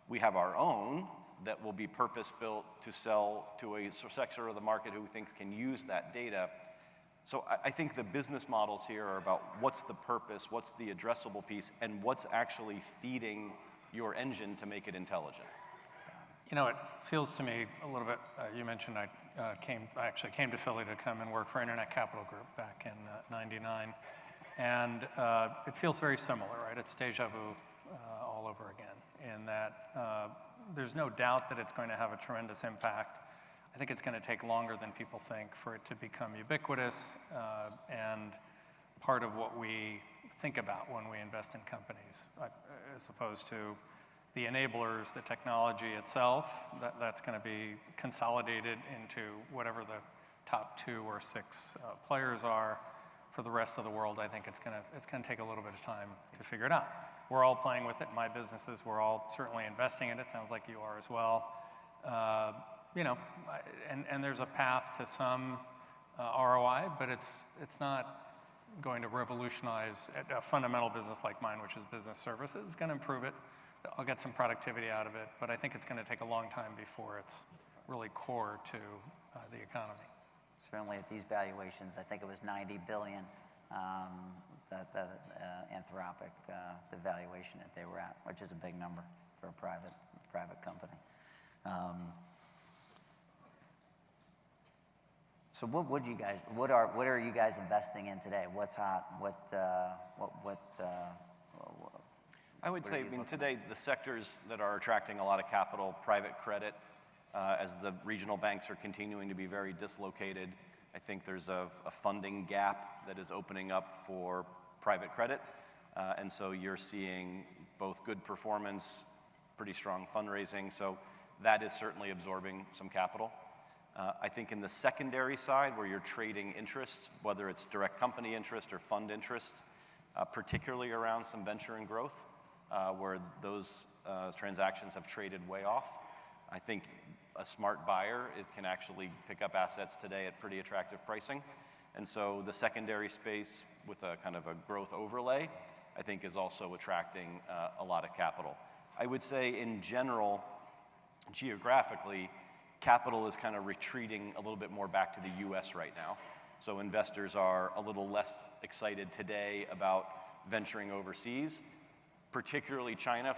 We have our own that will be purpose-built to sell to a sector of the market who thinks can use that data. So I think the business models here are about what's the purpose, what's the addressable piece, and what's actually feeding your engine to make it intelligent. You know, it feels to me a little bit, you mentioned I actually came to Philly to come and work for Internet Capital Group back in '99. And it feels very similar, right? It's deja vu all over again, in that there's no doubt that it's going to have a tremendous impact. I think it's going to take longer than people think for it to become ubiquitous and part of what we think about when we invest in companies, as opposed to the enablers, the technology itself. That's going to be consolidated into whatever the top 2 or 6 players are. For the rest of the world, I think it's going to take a little bit of time to figure it out. We're all playing with it in my businesses. We're all certainly investing in it. Sounds like you are as well. You know, and there's a path to some ROI, but it's not going to revolutionize a fundamental business like mine, which is business services. It's going to improve it. I'll get some productivity out of it, but I think it's going to take a long time before it's really core to the economy. Certainly at these valuations, I think it was $90 billion, Anthropic, the valuation that they were at, which is a big number for a private company. So what are you guys investing in today? What's hot? I would say, today the sectors that are attracting a lot of capital, private credit, as the regional banks are continuing to be very dislocated. I think there's a funding gap that is opening up for private credit. And so you're seeing both good performance, pretty strong fundraising. So that is certainly absorbing some capital. I think in the secondary side, where you're trading interests, whether it's direct company interest or fund interests, particularly around some venture and growth, where those transactions have traded way off. I think a smart buyer, it can actually pick up assets today at pretty attractive pricing. And so the secondary space with a kind of a growth overlay, I think is also attracting a lot of capital. I would say in general, geographically, capital is kind of retreating a little bit more back to the US right now. So investors are a little less excited today about venturing overseas, particularly China,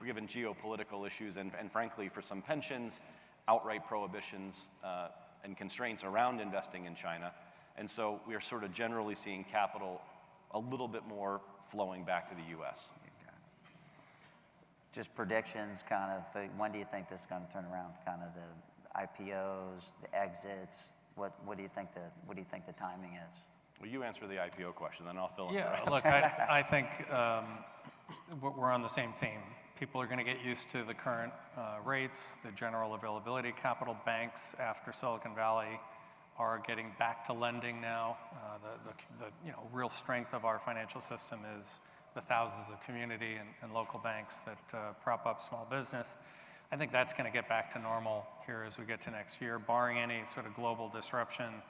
given geopolitical issues and frankly for some pensions, outright prohibitions and constraints around investing in China. And so we are sort of generally seeing capital a little bit more flowing back to the US. Just predictions, kind of, when do you think this is going to turn around? Kind of the IPOs, the exits, what do you think the timing is? Well, you answer the IPO question, then I'll fill in. Yeah, look, I think we're on the same theme. People are going to get used to the current rates, the general availability. Capital banks after Silicon Valley are getting back to lending now. The real strength of our financial system is the thousands of community and local banks that prop up small business. I think that's going to get back to normal here as we get to next year, barring any sort of global disruption.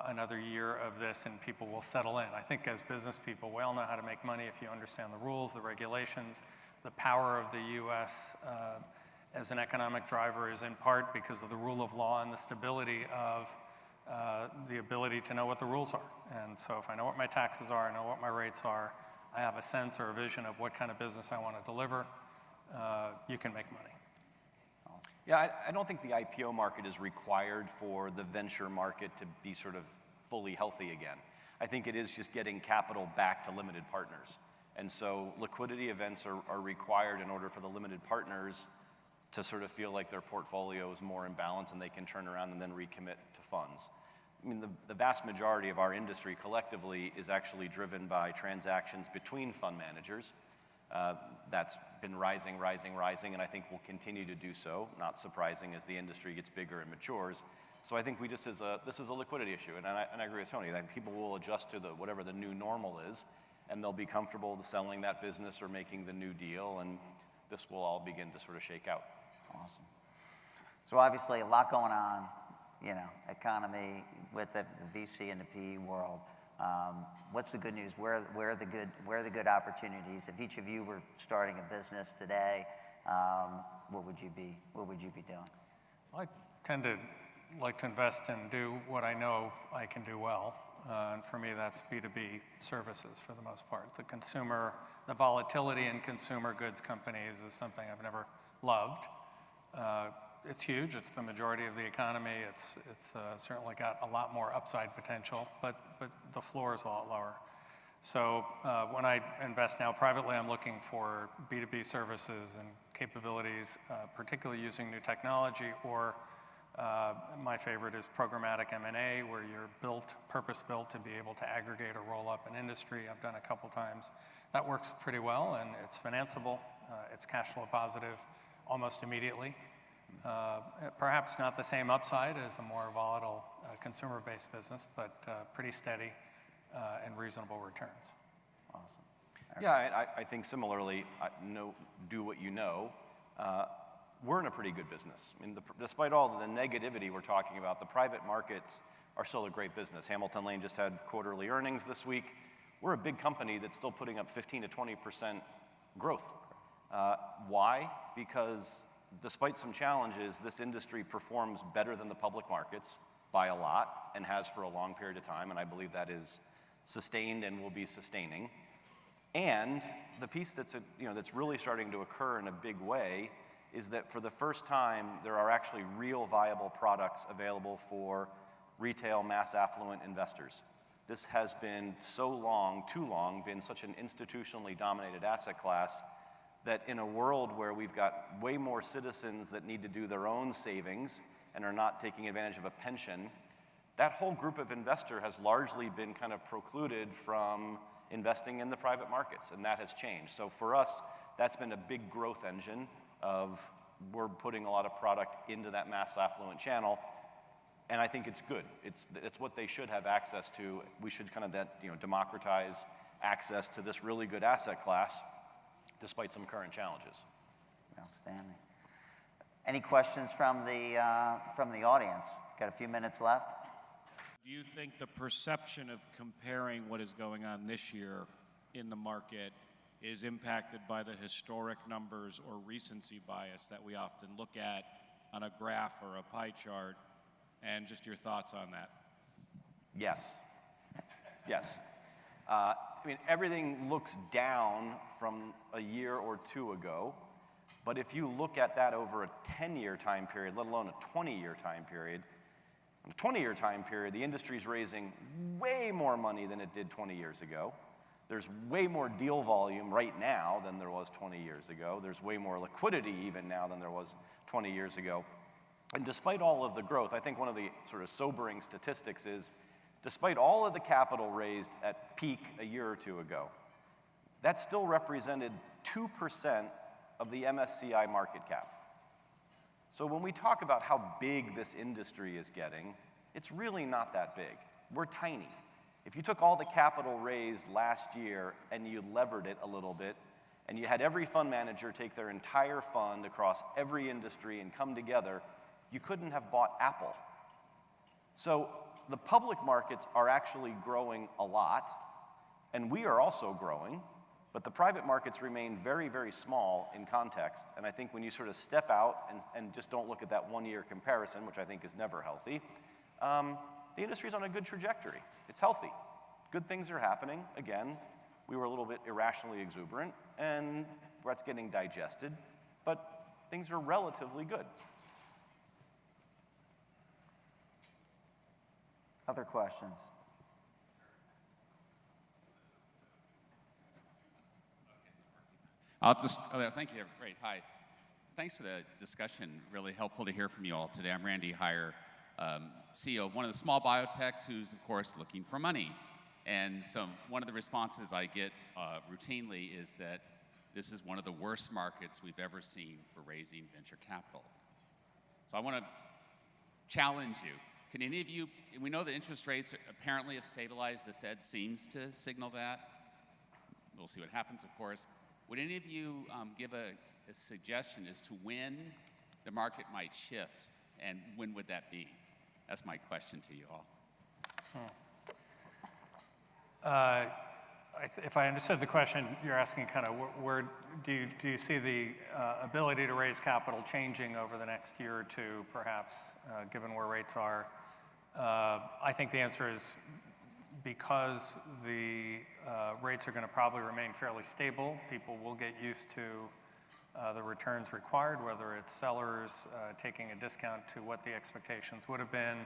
Another year of this and people will settle in. I think as business people, we all know how to make money if you understand the rules, the regulations. The power of the US as an economic driver is in part because of the rule of law and the stability of the ability to know what the rules are. And so if I know what my taxes are, I know what my rates are, I have a sense or a vision of what kind of business I want to deliver, you can make money. Yeah, I don't think the IPO market is required for the venture market to be sort of fully healthy again. I think it is just getting capital back to limited partners. And so liquidity events are required in order for the limited partners to sort of feel like their portfolio is more in balance and they can turn around and then recommit to funds. I mean, the vast majority of our industry collectively is actually driven by transactions between fund managers. That's been rising, and I think will continue to do so, not surprising as the industry gets bigger and matures. So I think this is a liquidity issue, and I agree with Tony, that people will adjust to whatever the new normal is, and they'll be comfortable selling that business or making the new deal, and this will all begin to sort of shake out. Awesome. So obviously a lot going on, economy with the VC and the PE world. What's the good news? Where are the good opportunities? If each of you were starting a business today, what would you be doing? I tend to like to invest and do what I know I can do well. And for me, that's B2B services for the most part. The volatility in consumer goods companies is something I've never loved. It's huge. It's the majority of the economy. It's certainly got a lot more upside potential, but the floor is a lot lower. So when I invest now privately, I'm looking for B2B services and capabilities, particularly using new technology, or my favorite is programmatic M&A, where you're purpose-built to be able to aggregate or roll up an industry. I've done a couple times. That works pretty well, and it's financeable. It's cash flow positive almost immediately. Perhaps not the same upside as a more volatile consumer-based business, but pretty steady and reasonable returns. Awesome. Yeah, I think similarly, do what you know. We're in a pretty good business. I mean, despite all the negativity we're talking about, the private markets are still a great business. Hamilton Lane just had quarterly earnings this week. We're a big company that's still putting up 15 to 20% growth. Why? Because despite some challenges, this industry performs better than the public markets by a lot and has for a long period of time, and I believe that is sustained and will be sustaining. And the piece that's really starting to occur in a big way is that for the first time, there are actually real viable products available for retail mass affluent investors. This has been too long, been such an institutionally dominated asset class that in a world where we've got way more citizens that need to do their own savings and are not taking advantage of a pension, that whole group of investor has largely been kind of precluded from investing in the private markets, and that has changed. So for us, that's been a big growth engine of we're putting a lot of product into that mass affluent channel, and I think it's good. It's what they should have access to. We should kind of democratize access to this really good asset class, despite some current challenges. Outstanding. Any questions from the audience? Got a few minutes left. Do you think the perception of comparing what is going on this year in the market is impacted by the historic numbers or recency bias that we often look at on a graph or a pie chart? And just your thoughts on that. Yes. Yes. I mean, everything looks down from a year or two ago, but if you look at that over a 10-year time period, let alone a 20-year time period, in a 20-year time period, the industry's raising way more money than it did 20 years ago. There's way more deal volume right now than there was 20 years ago. There's way more liquidity even now than there was 20 years ago. And despite all of the growth, I think one of the sort of sobering statistics is, despite all of the capital raised at peak a year or two ago, that still represented 2% of the MSCI market cap. So when we talk about how big this industry is getting, it's really not that big. We're tiny. If you took all the capital raised last year and you levered it a little bit, and you had every fund manager take their entire fund across every industry and come together, you couldn't have bought Apple. So the public markets are actually growing a lot, and we are also growing, but the private markets remain very, very small in context. And I think when you sort of step out and just don't look at that one-year comparison, which I think is never healthy, the industry's on a good trajectory. It's healthy. Good things are happening. Again, we were a little bit irrationally exuberant, and that's getting digested, but things are relatively good. Other questions? Thank you. Great. Hi. Thanks for the discussion. Really helpful to hear from you all today. I'm Randy Heyer, CEO of one of the small biotechs who's, of course, looking for money. And so one of the responses I get routinely is that this is one of the worst markets we've ever seen for raising venture capital. So I want to challenge you. Can any of you, we know that interest rates apparently have stabilized. The Fed seems to signal that. We'll see what happens, of course. Would any of you give a suggestion as to when the market might shift, and when would that be? That's my question to you all. if I understood the question, you're asking kind of where do you see the ability to raise capital changing over the next year or two, perhaps, given where rates are? I think the answer is because the rates are going to probably remain fairly stable. People will get used to the returns required, whether it's sellers taking a discount to what the expectations would have been,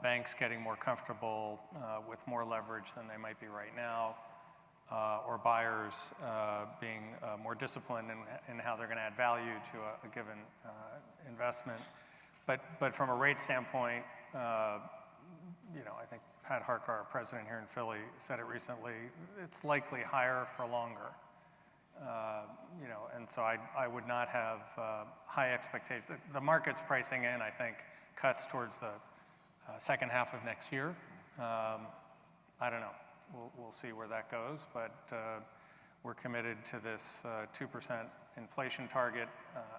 banks getting more comfortable with more leverage than they might be right now, or buyers being more disciplined in how they're going to add value to a given investment. But from a rate standpoint, I think Pat Harker, our president here in Philly, said it recently, it's likely higher for longer. And so I would not have high expectations. The market's pricing in, I think, cuts towards the second half of next year. I don't know. We'll see where that goes, but we're committed to this 2% inflation target,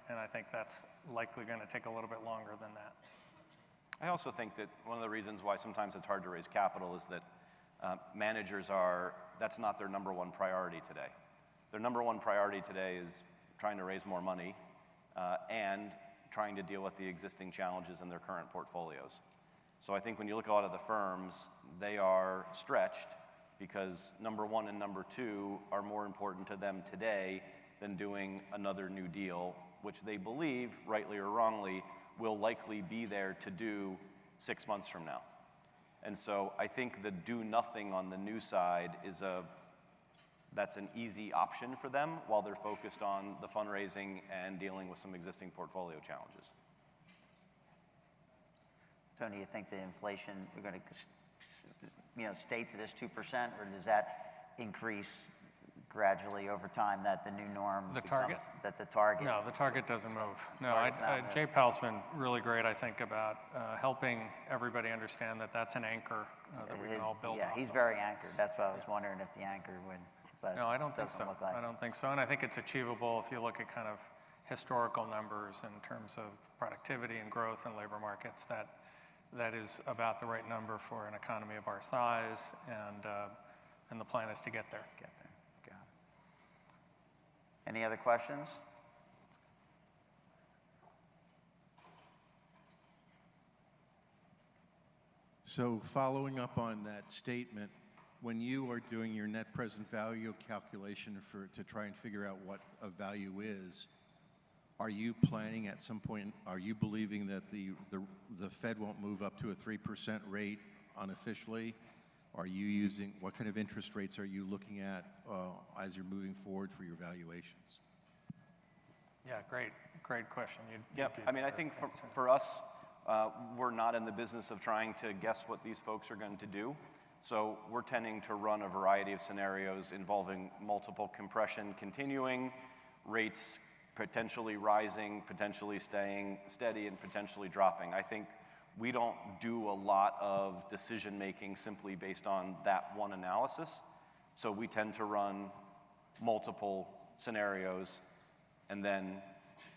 and I think that's likely going to take a little bit longer than that. I also think that one of the reasons why sometimes it's hard to raise capital is that managers that's not their number one priority today. Their number one priority today is trying to raise more money and trying to deal with the existing challenges in their current portfolios. So I think when you look at a lot of the firms, they are stretched because number one and number two are more important to them today than doing another new deal, which they believe, rightly or wrongly, will likely be there to do 6 months from now. And so I think the do nothing on the new side that's an easy option for them while they're focused on the fundraising and dealing with some existing portfolio challenges. Tony, do you think the inflation, we're going to stay to this 2%, or does that increase gradually over time, that the new norm the target? That the target? No, the target doesn't move. No, Jay Powell's been really great, I think, about helping everybody understand that that's an anchor that we can all build on. Yeah, he's very anchored. That's why I was wondering if the anchor would, but no, I don't think so. Look like. I don't think so, and I think it's achievable if you look at kind of historical numbers in terms of productivity and growth in labor markets, that is about the right number for an economy of our size, and the plan is to get there. Got it. Any other questions? So following up on that statement, when you are doing your net present value calculation to try and figure out what a value is, are you planning at some point, are you believing that the Fed won't move up to a 3% rate unofficially? Are you using, what kind of interest rates are you looking at as you're moving forward for your valuations? Yeah, great question. I mean, I think for us, we're not in the business of trying to guess what these folks are going to do. So we're tending to run a variety of scenarios involving multiple compression continuing, rates potentially rising, potentially staying steady, and potentially dropping. I think we don't do a lot of decision making simply based on that one analysis. So we tend to run multiple scenarios and then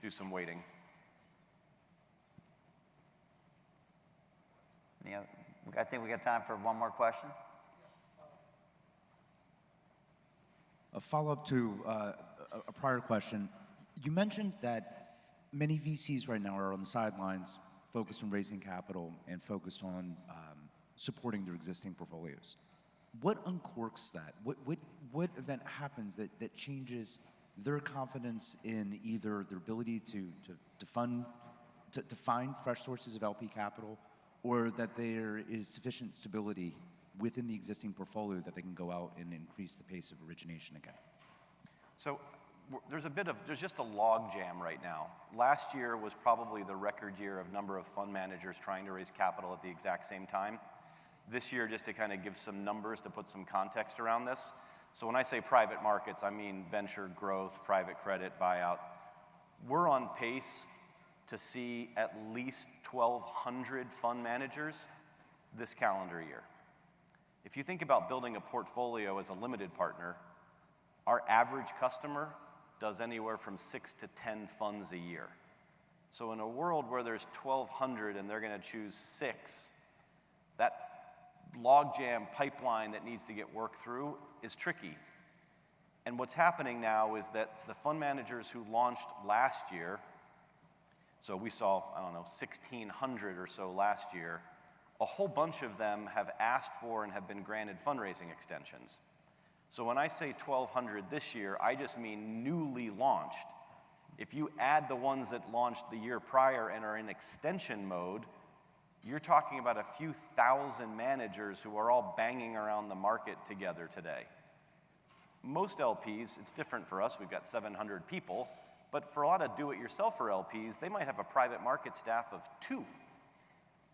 do some weighting. I think we got time for one more question. A follow-up to a prior question. You mentioned that many VCs right now are on the sidelines, focused on raising capital and focused on supporting their existing portfolios. What uncorks that? What event happens that changes their confidence in either their ability to find fresh sources of LP capital, or that there is sufficient stability within the existing portfolio that they can go out and increase the pace of origination again? So there's just a log jam right now. Last year was probably the record year of number of fund managers trying to raise capital at the exact same time. This year, just to kind of give some numbers to put some context around this. So when I say private markets, I mean venture, growth, private credit, buyout. We're on pace to see at least 1,200 fund managers this calendar year. If you think about building a portfolio as a limited partner, our average customer does anywhere from 6 to 10 funds a year. So in a world where there's 1,200 and they're going to choose 6, logjam pipeline that needs to get worked through is tricky. And what's happening now is that the fund managers who launched last year, so we saw, I don't know, 1,600 or so last year, a whole bunch of them have asked for and have been granted fundraising extensions. So when I say 1,200 this year, I just mean newly launched. If you add the ones that launched the year prior and are in extension mode, you're talking about a few thousand managers who are all banging around the market together today. Most LPs, it's different for us, we've got 700 people, but for a lot of do-it-yourselfer LPs, they might have a private market staff of 2.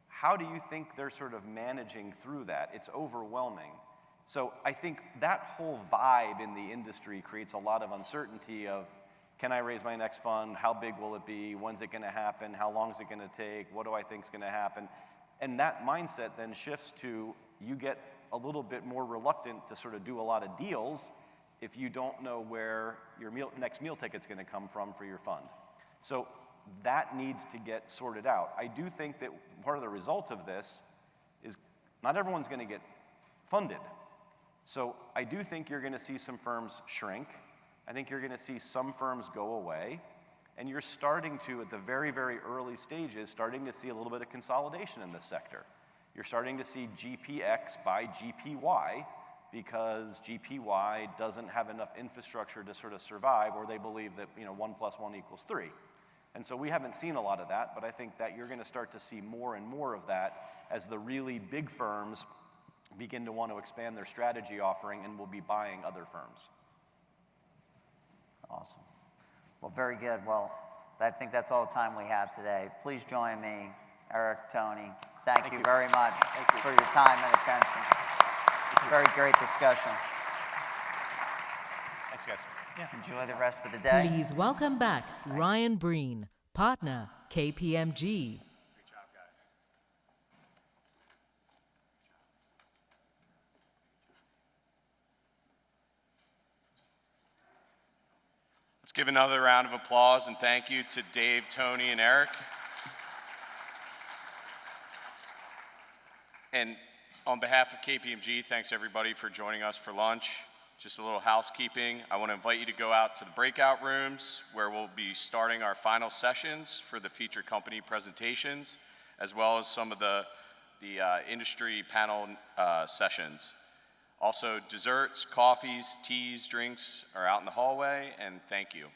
How do you think they're sort of managing through that? It's overwhelming. So I think that whole vibe in the industry creates a lot of uncertainty of, can I raise my next fund? How big will it be? When's it gonna happen? How long is it gonna take? What do I think is gonna happen? And that mindset then shifts to, you get a little bit more reluctant to sort of do a lot of deals if you don't know where your next meal ticket's gonna come from for your fund. So that needs to get sorted out. I do think that part of the result of this is not everyone's gonna get funded. So I do think you're gonna see some firms shrink. I think you're gonna see some firms go away. And you're starting to, at the very, very early stages, starting to see a little bit of consolidation in this sector. You're starting to see GPX buy GPY because GPY doesn't have enough infrastructure to sort of survive, or they believe that 1 + 1 = 3. And so we haven't seen a lot of that, but I think that you're gonna start to see more and more of that as the really big firms begin to want to expand their strategy offering and will be buying other firms. Awesome. Well, very good. Well, I think that's all the time we have today. Please join me, Eric, Tony. Thank you very much for your time and attention. Very great discussion. Thanks, guys. Enjoy the rest of the day. Please welcome back Ryan Breen, partner, KPMG. Let's give another round of applause and thank you to Dave, Tony, and Eric. And on behalf of KPMG, thanks everybody for joining us for lunch. Just a little housekeeping. I want to invite you to go out to the breakout rooms where we'll be starting our final sessions for the featured company presentations, as well as some of the industry panel sessions. Also, desserts, coffees, teas, drinks are out in the hallway, and thank you.